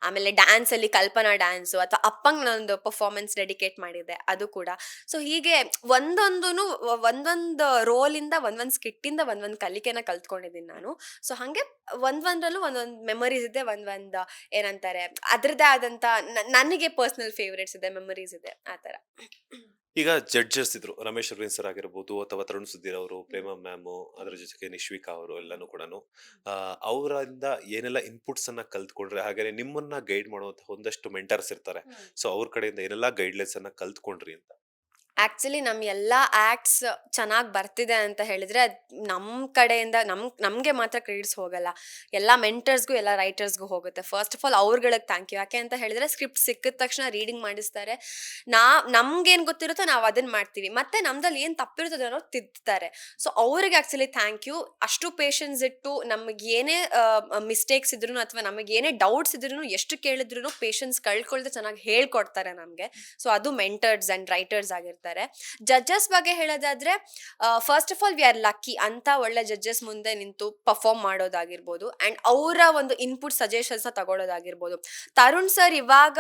ಆಮೇಲೆ ಡ್ಯಾನ್ಸ್ ಅಲ್ಲಿ ಕಲ್ಪನಾ ಡ್ಯಾನ್ಸು, ಅಥವಾ ಅಪ್ಪಂಗ್ ನಂದು ಪರ್ಫಾರ್ಮೆನ್ಸ್ ಡೆಡಿಕೇಟ್ ಮಾಡಿದ್ದೆ ಅದು ಕೂಡ. ಸೊ ಹೀಗೆ ಒಂದೊಂದು ರೋಲಿಂದ, ಒಂದೊಂದು ಸ್ಕಿಟ್ಟಿಂದ ಒಂದೊಂದು ಕಲಿಕೆನ ಕಲ್ತ್ಕೊಂಡಿದ್ದೀನಿ ನಾನು. ಸೊ ಹಾಗೆ ಒಂದೊಂದ್ರಲ್ಲೂ ಒಂದೊಂದು ಮೆಮೊರೀಸ್ ಇದೆ, ಒಂದೊಂದು ಏನಂತಾರೆ ಅದ್ರದ್ದೇ ಆದಂತ ನನಗೆ ಪರ್ಸನಲ್ ಫೇವ್ರೇಟ್ಸ್ ಇದೆ, ಮೆಮೊರೀಸ್ ಇದೆ, ಆ ಥರ. ಈಗ ಜಡ್ಜಸ್ ಇದ್ರು, ರಮೇಶ್ ಅರವಿಂದ್ ಸರ್ ಆಗಿರ್ಬೋದು ಅಥವಾ ತರುಣ್ ಸುಧೀರ್ ಅವರು, ಪ್ರೇಮಾ ಮ್ಯಾಮು, ಅದರ ಜೊತೆಗೆ ನಿಶ್ವಿಕಾ ಅವರು ಎಲ್ಲಾನು ಕೂಡ ಅವರಿಂದ ಏನೆಲ್ಲ ಇನ್ಪುಟ್ಸ್ ಅನ್ನ ಕಲ್ತ್ಕೊಂಡ್ರೆ, ಹಾಗೆ ನಿಮ್ಮನ್ನ ಗೈಡ್ ಮಾಡುವಂತಹ ಒಂದಷ್ಟು ಮೆಂಟರ್ಸ್ ಇರ್ತಾರೆ. ಸೊ ಅವ್ರ ಕಡೆಯಿಂದ ಏನೆಲ್ಲ ಗೈಡ್ಲೈನ್ಸ್ ಅನ್ನ ಕಲ್ತ್ಕೊಂಡ್ರಿ ಅಂತ? ಆಕ್ಚುಲಿ ನಮ್ ಎಲ್ಲಾ ಆಕ್ಟ್ಸ್ ಚೆನ್ನಾಗ್ ಬರ್ತಿದೆ ಅಂತ ಹೇಳಿದ್ರೆ ಅದ್ ನಮ್ ಕಡೆಯಿಂದ ನಮ್ಗೆ ಮಾತ್ರ ಕ್ರೆಡಿಟ್ಸ್ ಹೋಗಲ್ಲ. ಎಲ್ಲಾ ಮೆಂಟರ್ಸ್‌ಗೂ, ಎಲ್ಲಾ ರೈಟರ್ಸ್‌ಗೂ ಹೋಗುತ್ತೆ. ಫಸ್ಟ್ ಆಫ್ ಆಲ್ ಅವ್ರ್‌ಗಳಿಗೆ ಥ್ಯಾಂಕ್ ಯು. ಯಾಕೆ ಅಂತ ಹೇಳಿದ್ರೆ ಸ್ಕ್ರಿಪ್ಟ್ ಸಿಕ್ಕಿದ ತಕ್ಷಣ ರೀಡಿಂಗ್ ಮಾಡಿಸ್ತಾರೆ. ನಾ ನಮ್ಗೇನ್ ಗೊತ್ತಿರುತ್ತೋ ನಾವ್ ಅದನ್ನ ಮಾಡ್ತೀವಿ. ಮತ್ತೆ ನಮ್ದಲ್ಲಿ ಏನ್ ತಪ್ಪಿರುತ್ತೋ ಅದನ್ನ ತಿದ್ದುತ್ತಾರೆ. ಸೊ ಅವ್ರಿಗೆ ಆಕ್ಚುಲಿ ಥ್ಯಾಂಕ್ ಯು. ಅಷ್ಟು ಪೇಷನ್ಸ್ ಇಟ್ಟು ನಮ್ಗ್ ಏನೇ ಮಿಸ್ಟೇಕ್ಸ್ ಇದ್ರೂನು ಅಥವಾ ನಮಗ್ ಏನೇ ಡೌಟ್ಸ್ ಇದ್ರೂನು ಎಷ್ಟು ಕೇಳಿದ್ರೂನು ಪೇಷನ್ಸ್ ಕಳ್ಕೊಳ್ದೆ ಚೆನ್ನಾಗ್ ಹೇಳ್ಕೊಡ್ತಾರೆ ನಮ್ಗೆ. ಸೊ ಅದು ಮೆಂಟರ್ಸ್ ಅಂಡ್ ರೈಟರ್ಸ್ ಆಗಿರ್ತಾರೆ. ಜಡ್ಜಸ್ ಬಗ್ಗೆ ಹೇಳೋದಾದ್ರೆ first of all we are lucky ಅಂತ ಒಳ್ಳೆ ಜಡ್ಜಸ್ ಮುಂದೆ ನಿಂತು ಪರ್ಫಾರ್ಮ್ ಮಾಡೋದಾಗಿರ್ಬೋದು ಅಂಡ್ ಅವರ ಒಂದು ಇನ್ಪುಟ್ ಸಜೆಷನ್ಸ್ ನ ತಗೊಳ್ಳೋದಾಗಿರ್ಬೋದು. ತರುಣ್ ಸರ್ ಇವಾಗ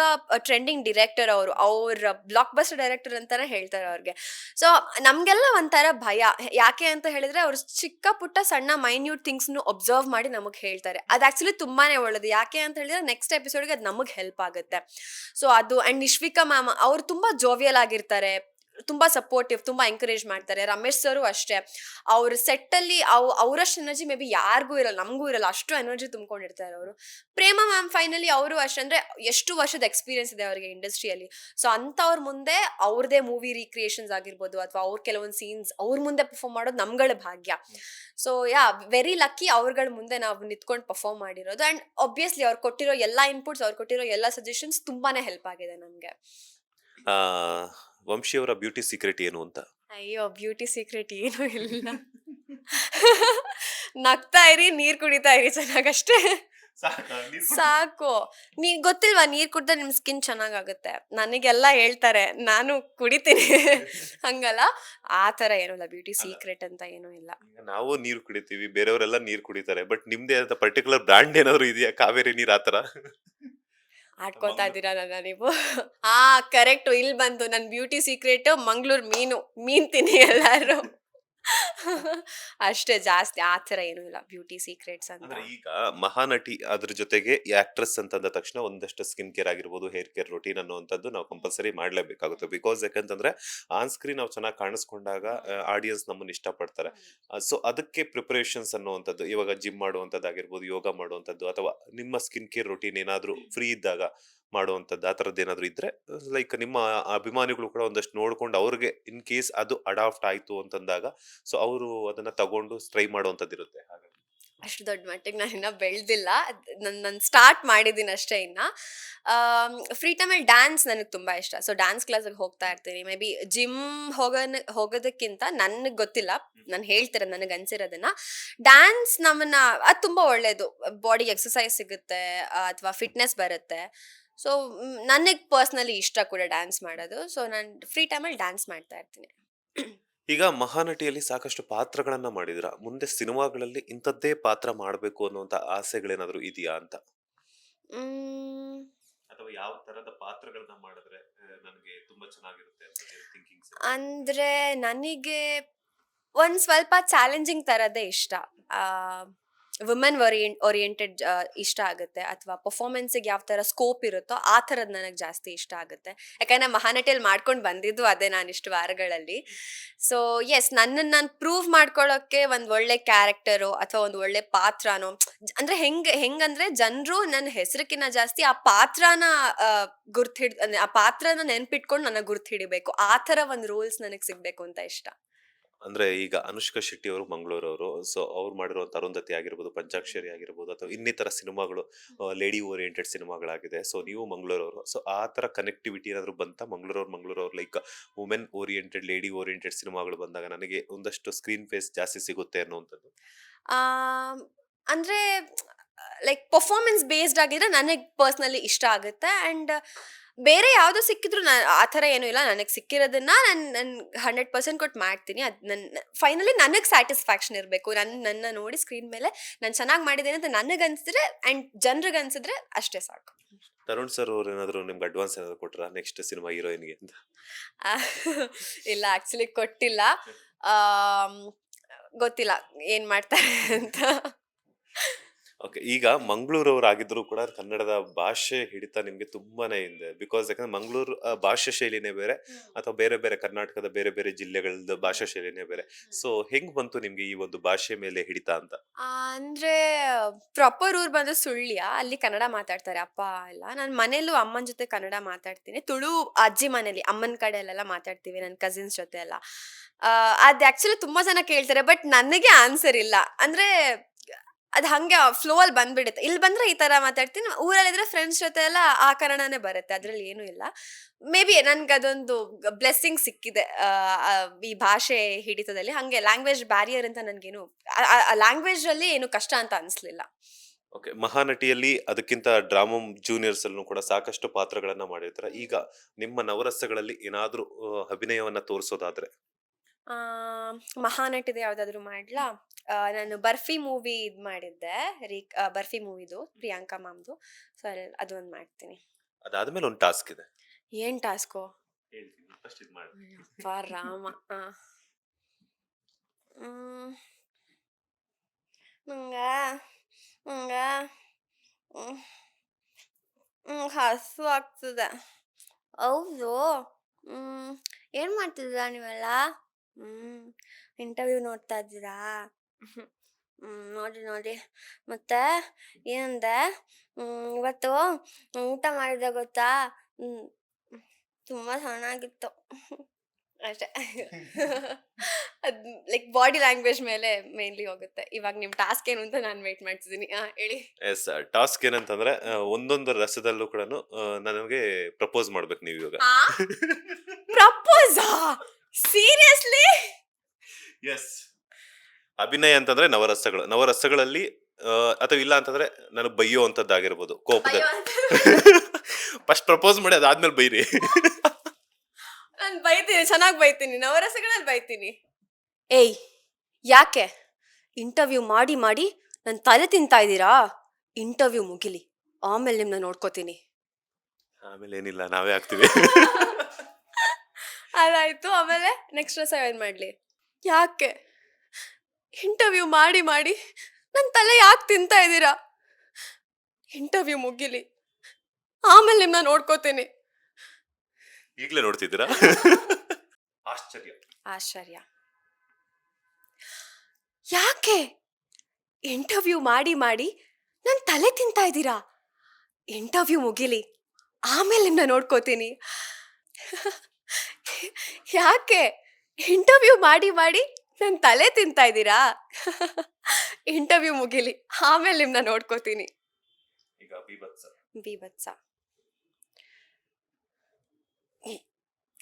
ಟ್ರೆಂಡಿಂಗ್ ಡಿರೆಕ್ಟರ್ ಅವರು, ಅವ್ರ ಬ್ಲಾಕ್ ಬಸ್ಟರ್ ಡೈರೆಕ್ಟರ್ ಅಂತಾನೆ ಹೇಳ್ತಾರೆ ಅವ್ರಿಗೆ. ಸೊ ನಮ್ಗೆಲ್ಲ ಒಂಥರ ಭಯ. ಯಾಕೆ ಅಂತ ಹೇಳಿದ್ರೆ ಅವ್ರು ಚಿಕ್ಕ ಪುಟ್ಟ ಸಣ್ಣ ಮೈನ್ಯೂಟ್ ಥಿಂಗ್ಸ್ ಒಬ್ಸರ್ವ್ ಮಾಡಿ ನಮಗ್ ಹೇಳ್ತಾರೆ. ಅದು ಆಕ್ಚುಲಿ ತುಂಬಾನೇ ಒಳ್ಳೇದು. ಯಾಕೆ ಅಂತ ಹೇಳಿದ್ರೆ ನೆಕ್ಸ್ಟ್ ಎಪಿಸೋಡ್ಗೆ ಅದು ನಮಗ್ ಹೆಲ್ಪ್ ಆಗುತ್ತೆ. ಸೊ ಅದು ಅಂಡ್ ನಿಶ್ವಿಕಾ ಮ್ಯಾಮ್ ಅವ್ರು ತುಂಬಾ ಜೋವಿಯಲ್ ಆಗಿರ್ತಾರೆ, ತುಂಬಾ ಸಪೋರ್ಟಿವ್, ತುಂಬಾ ಎಂಕರೇಜ್ ಮಾಡ್ತಾರೆ. ರಮೇಶ್ ಸರು ಅಷ್ಟೇ, ಅವ್ರ ಸೆಟ್ ಅಲ್ಲಿ ಅವರಷ್ಟು ಎನರ್ಜಿ ಮೇ ಬಿ ಯಾರಿಗೂ ಇರಲ್ಲ, ನಮಗೂ ಇರಲ್ಲ, ಅಷ್ಟು ಎನರ್ಜಿ ತುಂಬ್ಕೊಂಡಿರ್ತಾರೆ ಅವರು. ಪ್ರೇಮ ಮ್ಯಾಮ್ ಫೈನಲಿ ಅವರು ಅಷ್ಟೇ, ಅಂದ್ರೆ ಎಷ್ಟು ವರ್ಷದ ಎಕ್ಸ್ಪೀರಿಯನ್ಸ್ ಇದೆ ಅವರಿಗೆ ಇಂಡಸ್ಟ್ರಿಯಲ್ಲಿ. ಸೊ ಅಂತವ್ರ ಮುಂದೆ ಅವ್ರದೇ ಮೂವಿ ರೀಕ್ರಿಯೇಷನ್ಸ್ ಆಗಿರ್ಬೋದು ಅಥವಾ ಅವ್ರ ಕೆಲವೊಂದು ಸೀನ್ಸ್ ಅವ್ರ ಮುಂದೆ ಪರ್ಫಾರ್ಮ್ ಮಾಡೋದು ನಮ್ಗಳ ಭಾಗ್ಯ. ಸೊ ಯಾ, ವೆರಿ ಲಕ್ಕಿ ಅವ್ರಗಳ ಮುಂದೆ ನಾವು ನಿಂತ್ಕೊಂಡು ಪರ್ಫಾರ್ಮ್ ಮಾಡಿರೋದು. ಅಂಡ್ ಆಬ್ವಿಯಸ್ಲಿ ಅವ್ರು ಕೊಟ್ಟಿರೋ ಎಲ್ಲಾ ಇನ್ಪುಟ್ಸ್, ಅವ್ರು ಕೊಟ್ಟಿರೋ ಎಲ್ಲಾ ಸಜೆಷನ್ಸ್ ತುಂಬಾನೇ ಹೆಲ್ಪ್ ಆಗಿದೆ ನಮ್ಗೆ. ಆ, ವಂಶಿ ಅವರ ಬ್ಯೂಟಿ ಸೀಕ್ರೆಟ್ ಏನು ಅಂತ? ಅಯ್ಯೋ, ಬ್ಯೂಟಿ ಸೀಕ್ರೆಟ್ ಏನೂ ಇಲ್ಲ. ನಗ್ತಾ ಇರಿ, ನೀರ್ ಕುಡಿತಾ ಇರಿ ಚೆನ್ನಾಗಷ್ಟೇ. ಸಾಕು. ಗೊತ್ತಿಲ್ವಾ, ನೀರ್ ಕುಡ್ದ್ರೆ ನಿಮ್ ಸ್ಕಿನ್ ಚೆನ್ನಾಗಾಗುತ್ತೆ. ನನಗೆಲ್ಲ ಹೇಳ್ತಾರೆ, ನಾನು ಕುಡಿತೀನಿ. ಹಂಗಲ್ಲ, ಆ ತರ ಏನೂ ಇಲ್ಲ. ಬ್ಯೂಟಿ ಅಲ್ಲ, ಸೀಕ್ರೆಟ್ ಅಂತ ಏನೂ ಇಲ್ಲ. ಈಗ ನಾವು ನೀರು ಕುಡಿತೀವಿ, ಬೇರೆಯವರೆಲ್ಲ ನೀರು ಕುಡಿತಾರೆ, ಬಟ್ ನಿಮ್ದೇ ಆದ ಪರ್ಟಿಕ್ಯುಲರ್ ಬ್ರ್ಯಾಂಡ್ ಏನಾದ್ರು ಇದೆಯಾ? ಕಾವೇರಿ ನೀರ್ ಆತರ? ಆಡ್ಕೋತಾ ಮಂಗ್ಳೂರ್ ಇದ್ದೀರಾ ನನ್ನ ನೀವು? ಹಾ, ಕರೆಕ್ಟ್. ಇಲ್ಲಿ ಬಂತು ನನ್ ಬ್ಯೂಟಿ ಸೀಕ್ರೆಟ್. ಮಂಗ್ಳೂರ್ ಮೀನು, ಮೀನ್ ತಿನ್ನಿ ಎಲ್ಲಾರು. ಅಷ್ಟೇ, ಜಾಸ್ತಿ ಆ ತರ ಏನೂ ಇಲ್ಲ ಬ್ಯೂಟಿ ಸೀಕ್ರೆಟ್ಸ್ ಅಂತ. ಅಂದ್ರೆ ಈಗ ಮಹಾನಟಿ ಅದ್ರ ಜೊತೆಗೆ ಆಕ್ಟ್ರೆಸ್ ಅಂತಂದ ತಕ್ಷಣ ಒಂದಷ್ಟು ಸ್ಕಿನ್ ಕೇರ್ ಆಗಿರ್ಬೋದು, ಹೇರ್ ಕೇರ್ ರೊಟೀನ್ ಅನ್ನುವಂಥದ್ದು ನಾವು ಕಂಪಲ್ಸರಿ ಮಾಡ್ಲೇಬೇಕಾಗುತ್ತೆ. ಬಿಕಾಸ್ ಯಾಕಂತಂದ್ರೆ ಆನ್ ಸ್ಕ್ರೀನ್ ನಾವು ಚೆನ್ನಾಗಿ ಕಾಣಿಸ್ಕೊಂಡಾಗ ಆಡಿಯನ್ಸ್ ನಮ್ಮನ್ನ ಇಷ್ಟಪಡ್ತಾರೆ. ಸೊ ಅದಕ್ಕೆ ಪ್ರಿಪರೇಷನ್ಸ್ ಅನ್ನುವಂಥದ್ದು, ಇವಾಗ ಜಿಮ್ ಮಾಡುವಂಥದ್ದಾಗಿರ್ಬೋದು, ಯೋಗ ಮಾಡುವಂಥದ್ದು, ಅಥವಾ ನಿಮ್ಮ ಸ್ಕಿನ್ ಕೇರ್ ರೊಟೀನ್ ಏನಾದ್ರೂ ಫ್ರೀ ಇದ್ದಾಗ ಮಾಡುವಂಥದ್ದು, ಆ ಥರದ್ದು ಏನಾದ್ರು ಇದ್ರೆ ಲೈಕ್ ನಿಮ್ಮ ಅಭಿಮಾನಿಗಳು ಕೂಡ ಒಂದಷ್ಟು ನೋಡ್ಕೊಂಡು ಅವ್ರಿಗೆ ಇನ್ ಕೇಸ್ ಅದು ಅಡಾಪ್ಟ್ ಆಯ್ತು ಅಂತಂದಾಗ ಸೊ ಅವರು ಅದನ್ನ ತಗೊಂಡು ಟ್ರೈ ಮಾಡುವಂಥದ್ದು ಇರುತ್ತೆ. ಹಾಗಾಗಿ ಅಷ್ಟು ದೊಡ್ಡ ಮಟ್ಟಿಗೆ ನಾನು ಇನ್ನ ಬೆಳೆದಿಲ್ಲ. ನಾನು ಸ್ಟಾರ್ಟ್ ಮಾಡಿದ್ದೀನಿ ಅಷ್ಟೇ ಇನ್ನ. ಫ್ರೀ ಟೈಮಲ್ಲಿ ಡ್ಯಾನ್ಸ್ ನನಗೆ ತುಂಬಾ ಇಷ್ಟ. ಸೊ ಡ್ಯಾನ್ಸ್ ಕ್ಲಾಸಿಗೆ ಹೋಗ್ತಾ ಇರ್ತೀನಿ. ಮೇ ಬಿ ಜಿಮ್ ಹೋಗೋದಕ್ಕಿಂತ ನನಗೆ ಗೊತ್ತಿಲ್ಲ, ನಾನು ಹೇಳ್ತಿರೋದು ನನಗೆ ಅನ್ಸಿರೋದನ್ನ. ಡ್ಯಾನ್ಸ್ ನಮ್ಮನ್ನ, ಅದು ತುಂಬಾ ಒಳ್ಳೇದು. ಬಾಡಿಗೆ ಎಕ್ಸಸೈಸ್ ಸಿಗುತ್ತೆ ಅಥವಾ ಫಿಟ್ನೆಸ್ ಬರುತ್ತೆ. ಸೊ ನನಗೆ ಪರ್ಸ್ನಲಿ ಇಷ್ಟ ಕೂಡ ಡ್ಯಾನ್ಸ್ ಮಾಡೋದು. ಸೊ ನಾನು ಫ್ರೀ ಟೈಮಲ್ಲಿ ಡ್ಯಾನ್ಸ್ ಮಾಡ್ತಾ ಇರ್ತೀನಿ. ಈಗ ಮಹಾನಟಿಯಲ್ಲಿ ಸಾಕಷ್ಟು ಪಾತ್ರಗಳನ್ನ ಮಾಡಿದ್ರ, ಮುಂದೆ ಸಿನಿಮಾಗಳಲ್ಲಿ ಇಂಥದ್ದೇ ಪಾತ್ರ ಮಾಡ್ಬೇಕು ಅನ್ನುವಂತ ಆಸೆಗಳೇನಾದ್ರು ಇದೆಯಾ ಅಂತ? ಮ್, ಅಥವಾ ಯಾವ ತರದ ಪಾತ್ರಗಳನ್ನ ಮಾಡಿದ್ರೆ ನನಗೆ ತುಂಬಾ ಚೆನ್ನಾಗಿರುತ್ತೆ ಅಂತ ಥಿಂಕಿಂಗ್ಸ್? ಅಂದ್ರೆ ನನಗೆ ಒಂದ್ ಸ್ವಲ್ಪ ಚಾಲೆಂಜಿಂಗ್ ತರದೇ ಇಷ್ಟ. ವುಮೆನ್ ಓರಿಯೆಂಟೆಡ್ ಇಷ್ಟ ಆಗುತ್ತೆ, ಅಥವಾ ಪರ್ಫಾರ್ಮೆನ್ಸಿಗೆ ಯಾವ ಥರ ಸ್ಕೋಪ್ ಇರುತ್ತೋ ಆ ಥರದ್ದು ನನಗೆ ಜಾಸ್ತಿ ಇಷ್ಟ ಆಗುತ್ತೆ. ಯಾಕಂದರೆ ಮಹಾನಟಿಯಲ್ಲಿ ಮಾಡ್ಕೊಂಡು ಬಂದಿದ್ದು ಅದೇ ನಾನು ಇಷ್ಟು ವಾರಗಳಲ್ಲಿ. ಸೊ ಎಸ್, ನನ್ನನ್ನು ನಾನು ಪ್ರೂವ್ ಮಾಡ್ಕೊಳ್ಳೋಕ್ಕೆ ಒಂದು ಒಳ್ಳೆ ಕ್ಯಾರೆಕ್ಟರು ಅಥವಾ ಒಂದು ಒಳ್ಳೆ ಪಾತ್ರನೋ, ಅಂದರೆ ಹೆಂಗಂದ್ರೆ ಜನರು ನನ್ನ ಹೆಸರಕ್ಕಿಂತ ಜಾಸ್ತಿ ಆ ಪಾತ್ರನ ಅಂದರೆ ಆ ಪಾತ್ರನ ನೆನ್ಪಿಟ್ಕೊಂಡು ನನಗೆ ಗುರ್ತು ಹಿಡಿಬೇಕು. ಆ ಥರ ಒಂದು ರೂಲ್ಸ್ ನನಗೆ ಸಿಗಬೇಕು ಅಂತ ಇಷ್ಟ. ಅಂದ್ರೆ ಈಗ ಅನುಷ್ಕಾ ಶೆಟ್ಟಿ ಅವರು ಮಂಗಳೂರವರು, ಸೊ ಅವ್ರು ಮಾಡಿರುವಂತ ಅರುಂಧತಿ ಆಗಿರ್ಬೋದು, ಪಂಚಾಕ್ಷರಿ ಆಗಿರ್ಬೋದು, ಅಥವಾ ಇನ್ನಿತರ ಸಿನಿಮಾಗಳು ಲೇಡಿ ಓರಿಯೆಂಟೆಡ್ ಸಿನಿಮಾಗಳಾಗಿದೆ. ಸೊ ನೀವು ಮಂಗಳೂರವರು, ಸೊ ಆ ತರ ಕನೆಕ್ಟಿವಿಟಿ ಏನಾದ್ರು ಬಂತ? ಮಂಗಳೂರವ್ರು like women oriented, lady oriented ಸಿನಿಮಾಗಳು ಬಂದಾಗ ನನಗೆ ಒಂದಷ್ಟು ಸ್ಕ್ರೀನ್ ಫೇಸ್ ಜಾಸ್ತಿ ಸಿಗುತ್ತೆ ಅನ್ನುವಂಥದ್ದು? ಆಮ್, ಅಂದ್ರೆ ಲೈಕ್ ಪರ್ಫಾರ್ಮೆನ್ಸ್ ಬೇಸ್ಡ್ ಆಗಿದ್ರೆ ನನಗೆ ಪರ್ಸ್ನಲಿ ಇಷ್ಟ ಆಗುತ್ತೆ. ಆ್ಯಂಡ್ ಬೇರೆ ಯಾವುದು ಸಿಕ್ಕಿದ್ರು ಆ ಥರ ಏನೂ ಇಲ್ಲ. ನನಗೆ ಸಿಕ್ಕಿರೋದನ್ನ ನಾನು 100% ಕೊಟ್ಟು ಮಾಡ್ತೀನಿ. ಅದು ಫೈನಲಿ ನನಗೆ ಸ್ಯಾಟಿಸ್ಫ್ಯಾಕ್ಷನ್ ಇರಬೇಕು. ನನ್ನ ನೋಡಿ ಸ್ಕ್ರೀನ್ ಮೇಲೆ ನಾನು ಚೆನ್ನಾಗಿ ಮಾಡಿದ್ದೇನೆ ಅಂತ ನನಗೆ ಅನ್ಸಿದ್ರೆ ಆ್ಯಂಡ್ ಜನರಿಗೆ ಅನ್ಸಿದ್ರೆ ಅಷ್ಟೇ ಸಾಕು. ತರುಣ್ ಸರ್ ಅವ್ರು ಏನಾದ್ರು ನಿಮ್ಗೆ ಅಡ್ವಾನ್ಸ್ ಏನಾದ್ರು ಕೊಟ್ರ ನೆಕ್ಸ್ಟ್ ಸಿನಿಮಾ ಹೀರೋಯಿನ್ಗೆ ಅಂತ? ಆ, ಇಲ್ಲ, ಆಕ್ಚುಲಿ ಕೊಟ್ಟಿಲ್ಲ. ಆಮ್, ಗೊತ್ತಿಲ್ಲ ಏನ್ ಮಾಡ್ತಾರೆ ಅಂತ. ಓಕೆ. ಈಗ ಮಂಗಳೂರವರಾಗಿದ್ರು ಕೂಡ ಕನ್ನಡದ ಭಾಷೆ ಹಿಡಿತ ನಿಮ್ಗೆ ತುಂಬಾನೇ ಇದೆ. ಬಿಕಾಸ್ ಯಾಕಂದ್ರೆ ಮಂಗಳೂರು ಭಾಷಾ ಶೈಲಿನೇ ಬೇರೆ, ಅಥವಾ ಬೇರೆ ಬೇರೆ ಕರ್ನಾಟಕದ ಬೇರೆ ಬೇರೆ ಜಿಲ್ಲೆಗಳದ್ದು ಭಾಷಾ ಶೈಲಿನೇ ಬೇರೆ. ಸೊ ಹೆಂಗ್ ಬಂತು ನಿಮ್ಗೆ ಈ ಒಂದು ಭಾಷೆ ಮೇಲೆ ಹಿಡಿತ ಅಂತ? ಅಂದ್ರೆ ಪ್ರಾಪರ್ ಊರ್ ಬಂದು ಸುಳ್ಯ. ಅಲ್ಲಿ ಕನ್ನಡ ಮಾತಾಡ್ತಾರೆ ಅಪ್ಪ ಎಲ್ಲ. ನಾನ್ ಮನೇಲೂ ಅಮ್ಮನ್ ಜೊತೆ ಕನ್ನಡ ಮಾತಾಡ್ತೀನಿ. ತುಳು ಅಜ್ಜಿ ಮನೇಲಿ ಅಮ್ಮನ್ ಕಡೆಯಲ್ಲೆಲ್ಲ ಮಾತಾಡ್ತೀವಿ ನನ್ ಕಸಿನ್ಸ್ ಜೊತೆ ಎಲ್ಲ. ಅದ್ ಆಕ್ಚುಲಿ ತುಂಬಾ ಜನ ಕೇಳ್ತಾರೆ. ಬಟ್ ನನಗೆ ಆನ್ಸರ್ ಇಲ್ಲ. ಅಂದ್ರೆ ಅದ್ ಹಂಗೆ ಫ್ಲೋ ಅಲ್ಲಿ ಬಂದ್ಬಿಡುತ್ತೆ. ಇಲ್ಲಿ ಬಂದ್ರೆ ಈ ತರ ಮಾತಾಡ್ತೀನಿ. ಊರಲ್ಲಿದ್ರೆ ಫ್ರೆಂಡ್ಸ್ ಜೊತೆ ಎಲ್ಲ ಆ ಕನ್ನಡನೇ ಬರುತ್ತೆ. ಅದ್ರಲ್ಲಿ ಏನೂ ಇಲ್ಲ. ಮೇ ಬಿ ನನ್ಗೆ ಅದೊಂದು ಬ್ಲೆಸ್ಸಿಂಗ್ ಸಿಕ್ಕಿದೆ ಈ ಭಾಷೆ ಹಿಡಿತದಲ್ಲಿ. ಹಂಗೆ ಲ್ಯಾಂಗ್ವೇಜ್ ಬ್ಯಾರಿಯರ್ ಅಂತ ನನ್ಗೇನು ಲ್ಯಾಂಗ್ವೇಜ್ ಅಲ್ಲಿ ಏನು ಕಷ್ಟ ಅಂತ ಅನ್ಸ್ಲಿಲ್ಲ. ಓಕೆ. ಮಹಾನಟಿಯಲ್ಲಿ ಅದಕ್ಕಿಂತ ಡ್ರಾಮಾ ಜೂನಿಯರ್ಸ್ ಅಲ್ಲೂ ಕೂಡ ಸಾಕಷ್ಟು ಪಾತ್ರಗಳನ್ನ ಮಾಡಿರ್ತಾರೆ. ಈಗ ನಿಮ್ಮ ನವರಸಗಳಲ್ಲಿ ಏನಾದ್ರೂ ಅಭಿನಯವನ್ನ ತೋರಿಸೋದಾದ್ರೆ? ಆ ಮಹಾನಟಿದು ಯಾವ್ದಾದ್ರು ಮಾಡ್ಲಾ? ನಾನು ಬರ್ಫಿ ಮೂವಿ ಇದ್ ಮಾಡಿದ್ದೆ. ಬರ್ಫಿ ಮೂವಿದು ಪ್ರಿಯಾಂಕಾ ಮ್ಯಾಮ್ದು. ಸೊ ಅದೊಂದ್ ಮಾಡ್ತೀನಿ. ಅದಾದ್ಮೇಲೆ ಒಂದು ಟಾಸ್ಕ್ ಇದೆ. ಏನ್ ಟಾಸ್ಕೋ? ಹೇಳ್ತೀನಿ, ಫಸ್ಟ್ ಇದು ಮಾಡಿ. ಅಪ್ಪ ರಾಮ. ಹ್ಮ್ ನಂಗ ನಂಗ ಹ್ಮ್ ಹಸು ಆಗ್ತದೆ. ಹೌದು. ಹ್ಮ್ ಏನ್ ಮಾಡ್ತಿದ್ದೀರಾ ನೀವೆಲ್ಲ? ಹ್ಮ್ ಇಂಟರ್ವ್ಯೂ ನೋಡ್ತಾ ಇದ್ದೀರಾ? ನೋಡಿ ನೋಡಿ. ಮತ್ತೆ ಏನಂದೆ? ಇವತ್ತು ಊಟ ಮಾಡಿದೆ ಗೊತ್ತಾ? ಹ್ಮ್ ತುಂಬಾ ಚೆನ್ನಾಗಿತ್ತು. ಅಷ್ಟೇ. ಅದ್ ಲೈಕ್ ಬಾಡಿ ಲ್ಯಾಂಗ್ವೇಜ್ ಮೇಲೆ ಮೇನ್ಲಿ ಹೋಗುತ್ತೆ. ಇವಾಗ ನಿಮ್ ಟಾಸ್ಕ್ ಏನು ಅಂತ ನಾನು ವೇಟ್ ಮಾಡ್ತಿದ್ದೀನಿ. ಹೇಳಿ. ಎಸ್. ಟಾಸ್ಕ್ ಏನಂತಂದ್ರೆ ಒಂದೊಂದು ರಸದಲ್ಲೂ ಕೂಡ ನನಗೆ ಪ್ರಪೋಸ್ ಮಾಡ್ಬೇಕು ನೀವು ಇವಾಗ. ಪ್ರಪೋಸಾ? ಸೀರಿಯಸ್ಲಿ? ಎಸ್. ಅಭಿನಯ ಅಂತಂದ್ರೆ ನವರಸಗಳು. ನವರಸಗಳಲ್ಲಿ ಅಥವಾ ಇಲ್ಲ ಅಂತಂದ್ರೆ ನನಗೆ ಬೈಯೋ ಅಂತದ್ದಾಗಿರ್ಬೋದು ಕೋಪದಲ್ಲಿ. ಫಸ್ಟ್ ಪ್ರಪೋಸ್ ಮಾಡಿ ಅದಾದ್ಮೇಲೆ ಬೈರಿ. ನಾನು ಬೈತೀನಿ, ಚೆನ್ನಾಗಿ ಬೈತೀನಿ. ನವರಸಗಳಲ್ಲಿ ಬೈತೀನಿ. ಏಯ್ ಯಾಕೆ ಇಂಟರ್ವ್ಯೂ ಮಾಡಿ ಮಾಡಿ ನನ್ನ ತಲೆ ತಿಂತಾ ಇದ್ದೀರಾ? ಇಂಟರ್ವ್ಯೂ ಮುಗಿಲಿ, ಆಮೇಲೆ ನಿಮ್ನ ನೋಡ್ಕೋತೀನಿ. ಆಮೇಲೆ ಏನಿಲ್ಲ, ನಾವೇ ಆಗ್ತೀವಿ. ಅದಾಯ್ತು. ಆಮೇಲೆ ನೆಕ್ಸ್ಟ್ ರಸ ಏನ್ ಮಾಡ್ಲಿ? ಯಾಕೆ ಇಂಟರ್ವ್ಯೂ ಮಾಡಿ ಮಾಡಿ ನನ್ನ ತಲೆ ಯಾಕೆ ತಿಂತಾ ಇದ್ದೀರಾ? ಇಂಟರ್ವ್ಯೂ ಮುಗಿಲಿ, ಆಮೇಲೆ ನಿಮ್ನ ನೋಡ್ಕೋತೀನಿ. ಈಗಲೇ ನೋಡ್ತಿದ್ದೀರಾ? ಆಶ್ಚರ್ಯ. ಆಶ್ಚರ್ಯ. ಯಾಕೆ ಇಂಟರ್ವ್ಯೂ ಮಾಡಿ ಮಾಡಿ ನನ್ನ ತಲೆ ತಿಂತಾ ಇದ್ದೀರಾ? ಇಂಟರ್ವ್ಯೂ ಮುಗಿಲಿ, ಆಮೇಲೆ ನಿಮ್ನ ನೋಡ್ಕೋತೀನಿ. ಯಾಕೆ ಇಂಟರ್ವ್ಯೂ ಮಾಡಿ ಮಾಡಿ ನನ್ನ ತಲೆ ತಿಂತಾ ಇದ್ದೀರಾ? ಇಂಟರ್ವ್ಯೂ ಮುಗಿಲಿ, ಆಮೇಲೆ ನಿಮ್ನ ನೋಡ್ಕೋತೀನಿ. ಈಗ ಬೀಭತ್ಸ. ಬೀಭತ್ಸ.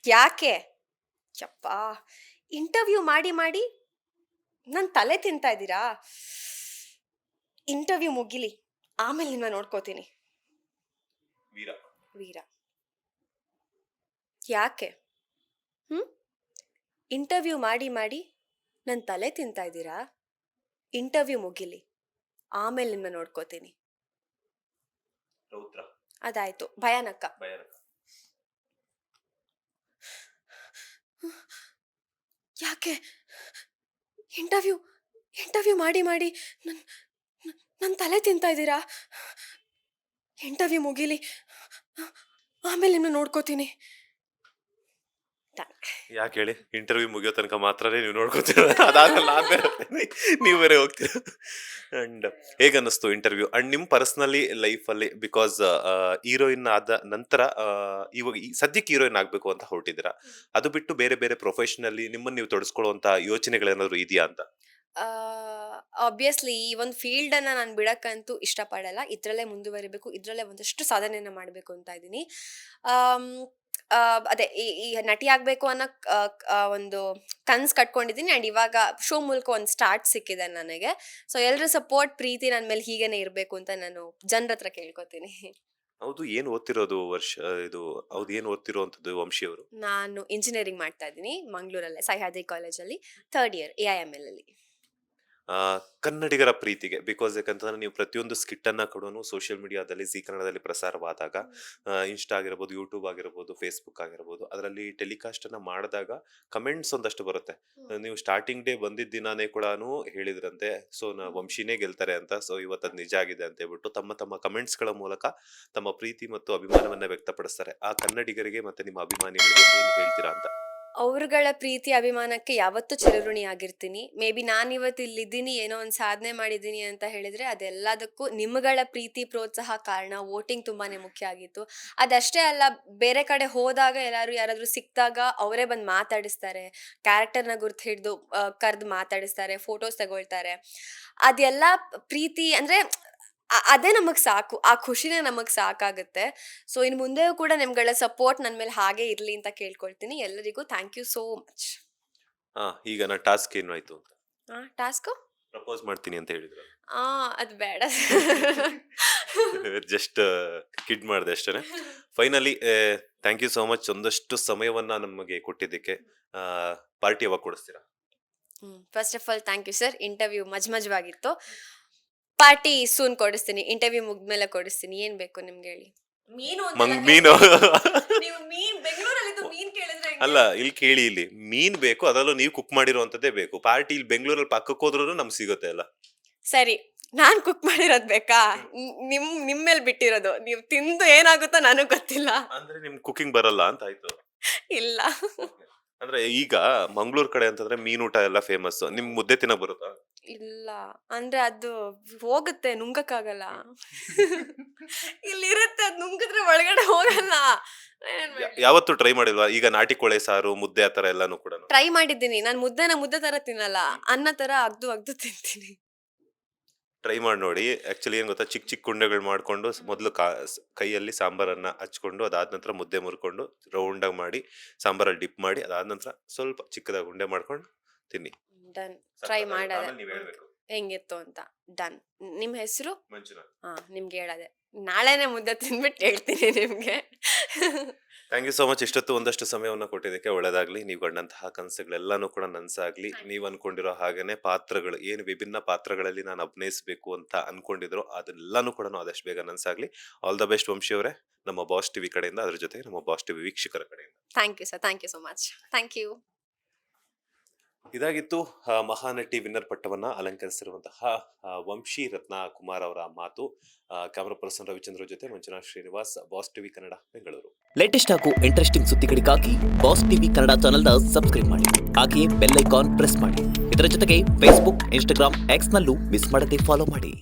ಯಾಕೆ ಯಪ್ಪ ಇಂಟರ್ವ್ಯೂ ಮಾಡಿ ಮಾಡಿ ನನ್ನ ತಲೆ ತಿಂತಾ ಇದ್ದೀರಾ? ಇಂಟರ್ವ್ಯೂ ಮುಗಿಲಿ, ಆಮೇಲೆ ನಿಮ್ನ ನೋಡ್ಕೋತೀನಿ. ವೀರ. ವೀರ. ಯಾಕೆ ಇಂಟರ್ವ್ಯೂ ಮಾಡಿ ಮಾಡಿ ನನ್ನ ತಲೆ ತಿಂತಾ ಇದ್ದೀರಾ? ಇಂಟರ್ವ್ಯೂ ಮುಗಿಲಿ, ಆಮೇಲೆ ನಿಮ್ನ ನೋಡ್ಕೋತೀನಿ. ರೌದ್ರ. ಅದಾಯ್ತು. ಭಯಾನಕ. ಭಯಾನಕ. ಯಾಕೆ ಇಂಟರ್ವ್ಯೂ ಮಾಡಿ ಮಾಡಿ ನನ್ನ ತಲೆ ತಿಂತಾ ಇದ್ದೀರಾ? ಇಂಟರ್ವ್ಯೂ ಮುಗಿಲಿ, ಆಮೇಲೆ ನಿಮ್ಮನ್ನ ನೋಡ್ಕೋತೀನಿ. ಯಾಕೆ ಹೇಳಿ? ಇಂಟರ್ವ್ಯೂ ಮುಗಿಯೋ ತನಕ ಮಾತ್ರನೇ ನೀವು ನೋಡ್ಕೋತೀರ, ಅದಾದ್ಮೇಲೆ ನಾನ್ ಬೇರೆ ಹೋಗ್ತೀನಿ, ನೀವು ಬೇರೆ ಹೋಗ್ತೀರ. ಅಂಡ್ ಹೇಗನ್ನಿಸ್ತು ಇಂಟರ್ವ್ಯೂ? ಅಂಡ್ ನಿಮ್ ಪರ್ಸನಲಿ ಲೈಫ್ ಅಲ್ಲಿ, ಬಿಕಾಸ್ ಹೀರೋಯಿನ್ ಆದ ನಂತರ ಇವಾಗ ಸದ್ಯಕ್ಕೆ ಹೀರೋಯಿನ್ ಆಗ್ಬೇಕು ಅಂತ ಹೊರಟಿದ್ದೀರಾ. ಅದು ಬಿಟ್ಟು ಬೇರೆ ಬೇರೆ ಪ್ರೊಫೆಷನಲ್ಲಿ ನಿಮ್ಮನ್ನ ನೀವು ತೊಡಸ್ಕೊಳ್ಳುವಂತ ಯೋಚನೆಗಳೇನಾದ್ರು ಇದೆಯಾ ಅಂತ? ಆಬ್ವಿಯಸ್ಲಿ ಈ ಒಂದು ಫೀಲ್ಡ್ ಅನ್ನ ನಾನು ಬಿಡಕ್ಕಂತೂ ಇಷ್ಟಪಡಲ್ಲ. ಇದ್ರಲ್ಲೇ ಮುಂದುವರಿಬೇಕು, ಇದ್ರಲ್ಲೇ ಒಂದಷ್ಟು ಸಾಧನೆಯನ್ನ ಮಾಡಬೇಕು ಅಂತ ಇದ್ದೀನಿ. ಅದೇ ಈ ನಟಿ ಆಗ್ಬೇಕು ಅನ್ನೋ ಒಂದು ಕನ್ಸ್ ಕಟ್ಕೊಂಡಿದ್ದೀನಿ. ಅಂಡ್ ಇವಾಗ ಶೋ ಮೂಲಕ ಒಂದು ಸ್ಟಾರ್ಟ್ ಸಿಕ್ಕಿದೆ ನನಗೆ. ಸೊ ಎಲ್ಲರ ಸಪೋರ್ಟ್ ಪ್ರೀತಿ ನನ್ನ ಮೇಲೆ ಹೀಗೇನೆ ಇರಬೇಕು ಅಂತ ನಾನು ಜನರ ಹತ್ರ ಕೇಳ್ಕೊತೀನಿ. ಹೌದು. ಏನ್ ಓದ್ತಿರೋದು ವರ್ಷ ಇದು? ಹೌದು, ಏನ್ ಓದ್ತಿರೋಂಥದ್ದು ವಂಶಿ ಅವರು? ನಾನು ಇಂಜಿನಿಯರಿಂಗ್ ಮಾಡ್ತಾ ಇದ್ದೀನಿ ಮಂಗಳೂರಲ್ಲೇ ಸಹ್ಯಾದ್ರಿ ಕಾಲೇಜಲ್ಲಿ, 3rd ಇಯರ್ AIML ಅಲ್ಲಿ. ಕನ್ನಡಿಗರ ಪ್ರೀತಿಗೆ ಬಿಕಾಸ್ ಯಾಕಂತಂದ್ರೆ ನೀವು ಪ್ರತಿಯೊಂದು ಸ್ಕಿಟ್ ಅನ್ನ ಕೂಡ ಸೋಷಿಯಲ್ ಮೀಡಿಯಾದಲ್ಲಿ ಜಿ ಕನ್ನಡದಲ್ಲಿ ಪ್ರಸಾರವಾದಾಗ ಇನ್ಸ್ಟಾ ಆಗಿರ್ಬೋದು, ಯೂಟ್ಯೂಬ್ ಆಗಿರ್ಬೋದು, ಫೇಸ್ಬುಕ್ ಆಗಿರ್ಬೋದು, ಅದರಲ್ಲಿ ಟೆಲಿಕಾಸ್ಟ್ ಅನ್ನ ಮಾಡಿದಾಗ ಕಮೆಂಟ್ಸ್ ಒಂದಷ್ಟು ಬರುತ್ತೆ. ನೀವು ಸ್ಟಾರ್ಟಿಂಗ್ ಡೇ ಬಂದಿದ್ದ ದಿನಾನೇ ಕೂಡ ಹೇಳಿದ್ರಂತೆ, ಸೊ ವಂಶಿನೇ ಗೆಲ್ತಾರೆ ಅಂತ. ಸೊ ಇವತ್ತು ಅದು ನಿಜ ಆಗಿದೆ ಅಂತ ಹೇಳ್ಬಿಟ್ಟು ತಮ್ಮ ತಮ್ಮ ಕಮೆಂಟ್ಸ್ ಗಳ ಮೂಲಕ ತಮ್ಮ ಪ್ರೀತಿ ಮತ್ತು ಅಭಿಮಾನವನ್ನ ವ್ಯಕ್ತಪಡಿಸ್ತಾರೆ. ಆ ಕನ್ನಡಿಗರಿಗೆ ಮತ್ತೆ ನಿಮ್ಮ ಅಭಿಮಾನಿಗಳಿಗೆ ಏನ್ ಹೇಳ್ತೀರಾ ಅಂತ? ಅವ್ರುಗಳ ಪ್ರೀತಿ ಅಭಿಮಾನಕ್ಕೆ ಯಾವತ್ತೂ ಚಿರಋಣಿ ಆಗಿರ್ತೀನಿ. ಮೇ ಬಿ ನಾನಿವತ್ತು ಇಲ್ಲಿದ್ದೀನಿ, ಏನೋ ಒಂದು ಸಾಧನೆ ಮಾಡಿದ್ದೀನಿ ಅಂತ ಹೇಳಿದ್ರೆ ಅದೆಲ್ಲದಕ್ಕೂ ನಿಮ್ಗಳ ಪ್ರೀತಿ, ಪ್ರೋತ್ಸಾಹ ಕಾರಣ. ವೋಟಿಂಗ್ ತುಂಬಾನೇ ಮುಖ್ಯ ಆಗಿತ್ತು. ಅದಷ್ಟೇ ಅಲ್ಲ, ಬೇರೆ ಕಡೆ ಹೋದಾಗ ಯಾರಾದ್ರೂ ಸಿಕ್ಕಿದಾಗ ಅವರೇ ಬಂದು ಮಾತಾಡಿಸ್ತಾರೆ. ಕ್ಯಾರೆಕ್ಟರ್ನ ಗುರ್ತು ಹಿಡಿದು ಕರೆದು ಮಾತಾಡಿಸ್ತಾರೆ, ಫೋಟೋಸ್ ತಗೊಳ್ತಾರೆ. ಅದೆಲ್ಲ ಪ್ರೀತಿ ಅಂದ್ರೆ ಅದೇ ನಮಗ್ ಸಾಕು. ಆ ಖುಷಿನೇ ನಮಗ್ ಸಾಕಾಗುತ್ತೆ. ಸೊ ಇನ್ನು ಮುಂದೆಯೂ ಕೂಡ ನಿಮ್ಗಳ ಸಪೋರ್ಟ್ ನನ್ ಮೇಲೆ ಹಾಗೆ ಇರ್ಲಿ ಅಂತ ಕೇಳ್ಕೊಳ್ತೀನಿ. ಎಲ್ಲರಿಗೂ ಥ್ಯಾಂಕ್ ಯು ಸೋ ಮಚ್. ಈಗ ನನ್ನ ಟಾಸ್ಕ್ ಏನು ಆಯ್ತು ಅಂತ? ಟಾಸ್ಕು ಪ್ರಪೋಸ್ ಮಾಡ್ತೀನಿ ಅಂತ ಹೇಳಿದ್ರು. ಅದು ಬೇಡ. ಜಸ್ಟ್ ಕಿಡ್ ಮಾಡಿದೆ ಅಷ್ಟೇ. Finally thank you so much ಒಂದಷ್ಟು ಸಮಯವನ್ನ ನಮಗೆ ಕೊಟ್ಟಿದ್ದಕ್ಕೆ. ಪಾರ್ಟಿ ಯಾವಾಗ ಕೊಡಿಸ್ತೀರಾ? First of all thank you sir. Interview ಮಜವಾಗಿತ್ತು. ಪಾರ್ಟಿ ಸೂನ್ ಕೊಡಿಸ್ತೀನಿ. ಇಂಟರ್ವ್ಯೂ ಮುಗ್ದ್ಮೇಲೆ ಕೊಡಿಸ್ತೀನಿ. ಏನ್ ಬೇಕು ನಿಮ್ಗೆ ಹೇಳಿ. ಮೀನು ಮೀನು ಬೆಂಗಳೂರಲ್ಲಿ ಮೀನ್ ಕೇಳಿದ್ರೆ ಅಲ್ಲ, ಇಲ್ಲಿ ಕೇಳಿ, ಇಲ್ಲಿ ಮೀನ್ ಬೇಕು, ಅದರಲ್ಲೂ ನೀವು ಕುಕ್ ಮಾಡಿರುವಂತದ್ದೇ ಬೇಕು. ಪಾರ್ಟಿ ಇಲ್ಲಿ ಬೆಂಗಳೂರಲ್ಲಿ ಪಕ್ಕಕ್ಕೆ ಹೋದ್ರೂ ನಮ್ಗೆ ಸಿಗುತ್ತೆ ಅಲ್ಲ. ಸರಿ, ನಾನ್ ಕುಕ್ ಮಾಡಿರೋದ್ ಬೇಕಾ? ನಿಮ್ ಮೇಲೆ ಬಿಟ್ಟಿರೋದು. ನೀವು ತಿಂದು ಏನಾಗುತ್ತೋ ನನಗ್ ಗೊತ್ತಿಲ್ಲ. ಅಂದ್ರೆ ನಿಮ್ ಕುಕಿಂಗ್ ಬರಲ್ಲ ಅಂತ ಆಯ್ತು. ಇಲ್ಲ, ಅಂದ್ರೆ ಈಗ ಮಂಗಳೂರು ಕಡೆ ಅಂತಂದ್ರೆ ಮೀನೂಟ ಎಲ್ಲ ಫೇಮಸ್. ನಿಮ್ ಮುದ್ದೆ ತಿನ್ನಕ್ ಬರುತ್ತಾ? ಇಲ್ಲ ಅಂದ್ರೆ ಅದು ಹೋಗುತ್ತೆ, ನುಂಗಕ್ಕಾಗಲ್ಲ. ಇಲ್ಲಿರುತ್ತೆ, ಅದ್ ನುಂಗಿದ್ರೆ ಒಳಗಡೆ ಹೋಗಲ್ಲ. ಯಾವತ್ತು ಟ್ರೈ ಮಾಡಿಲ್ವಾ? ಈಗ ನಾಟಿ ಕೋಳೆ ಸಾರು, ಮುದ್ದೆ ಆತರ ಎಲ್ಲಾನು ಕೂಡ ಟ್ರೈ ಮಾಡಿದ್ದೀನಿ. ನಾನ್ ಮುದ್ದೆ ತರ ತಿನ್ನಲ್ಲ, ಅನ್ನ ತರ ಅಗ್ದು ತಿಂತೀನಿ. ಟ್ರೈ ಮಾಡಿ ನೋಡಿ. ಆಕ್ಚುಲಿ ಏನ್ ಗೊತ್ತಾ, ಚಿಕ್ಕ ಚಿಕ್ಕ ಉಂಡೆಗಳು ಮಾಡ್ಕೊಂಡು ಮೊದಲು ಕೈಯಲ್ಲಿ ಸಾಂಬಾರನ್ನ ಹಚ್ಕೊಂಡು, ಅದಾದ ನಂತರ ಮುದ್ದೆ ಮುರ್ಕೊಂಡು ರೌಂಡ್ ಆಗಿ ಮಾಡಿ ಸಾಂಬಾರಲ್ಲಿ ಡಿಪ್ ಮಾಡಿ, ಅದಾದ ನಂತರ ಸ್ವಲ್ಪ ಚಿಕ್ಕದಾಗಿ ಉಂಡೆ ಮಾಡ್ಕೊಂಡು ತಿನ್ನಿ. ಡನ್. ಟ್ರೈ ಮಾಡದೆ ನೀವ್ ಹೇಳ್ಬೇಕು. ಹೆಂಗಿತ್ತು ಅಂತ. ಡನ್. ನಿಮ್ ಹೆಸರು? ಮಂಜುನಾಥ್. ನಿಮ್ಗೆ ಹೇಳದೆ. ನಾಳೆನೆ ಮುದ್ದೆ ತಿಂದ್ಬಿಟ್ಟು ಹೇಳ್ತೀನಿ ನಿಮ್ಗೆ. Thank you so much. ಇಷ್ಟೊತ್ತು ಒಂದಷ್ಟು ಸಮಯವನ್ನ ಕೊಟ್ಟಿದ್ದಕ್ಕೆ. ಒಳ್ಳೇದಾಗ್ಲಿ. ನೀವು ಕಂಡಂತಹ ಕನಸುಗಳೆಲ್ಲಾನು ಕೂಡ ನನ್ಸಾಗ್ಲಿ. ನೀವು ಅನ್ಕೊಂಡಿರೋ ಹಾಗೇನೆ ಪಾತ್ರಗಳು ಏನು ವಿಭಿನ್ನ ಪಾತ್ರಗಳಲ್ಲಿ ನಾನು ಅಭಿನಯಿಸಬೇಕು ಅಂತ ಅನ್ಕೊಂಡಿದ್ರು ಅದೆಲ್ಲಾನು ಕೂಡ ಆದಷ್ಟು ಬೇಗ ನನ್ಸಾಗ್ಲಿ. ಆಲ್ ದ ಬೆಸ್ಟ್ ವಂಶಿ ಅವರೇ, ನಮ್ಮ ಬಾಸ್ ಟಿವಿ ಕಡೆಯಿಂದ, ಅದ್ರ ಜೊತೆಗೆ ನಮ್ಮ ಬಾಸ್ ಟಿವಿ ವೀಕ್ಷಕರ ಕಡೆಯಿಂದ. Thank you sir. Thank you so much. Thank you. ಇದಾಗಿತ್ತು ಮಹಾನಟಿ ವಿನ್ನರ್ ಪಟ್ಟವನ್ನ ಅಲಂಕರಿಸಿರುವಂತಹ ವಂಶಿ ರತ್ನ ಕುಮಾರ್ ಅವರ ಮಾತು. ಕ್ಯಾಮರಾ ಪರ್ಸನ್ ರವಿಚಂದ್ರ ಜೊತೆ Manjunath Srinivas, Boss TV Kannada, Bengaluru. Latest ಹಾಗೂ ಇಂಟ್ರೆಸ್ಟಿಂಗ್ ಸುದ್ದಿಗಳಿಗಾಗಿ ಬಾಸ್ ಟಿವಿ ಕನ್ನಡ ಚಾನೆಲ್ನ ಸಬ್ಸ್ಕ್ರೈಬ್ ಮಾಡಿ. ಹಾಗೆಯೇ ಬೆಲ್ ಐಕಾನ್ ಪ್ರೆಸ್ ಮಾಡಿ. ಇದರ ಜೊತೆಗೆ ಫೇಸ್ಬುಕ್, ಇನ್ಸ್ಟಾಗ್ರಾಮ್, ಎಕ್ಸ್ ನಲ್ಲೂ ಮಿಸ್ ಮಾಡದೆ ಫಾಲೋ ಮಾಡಿ.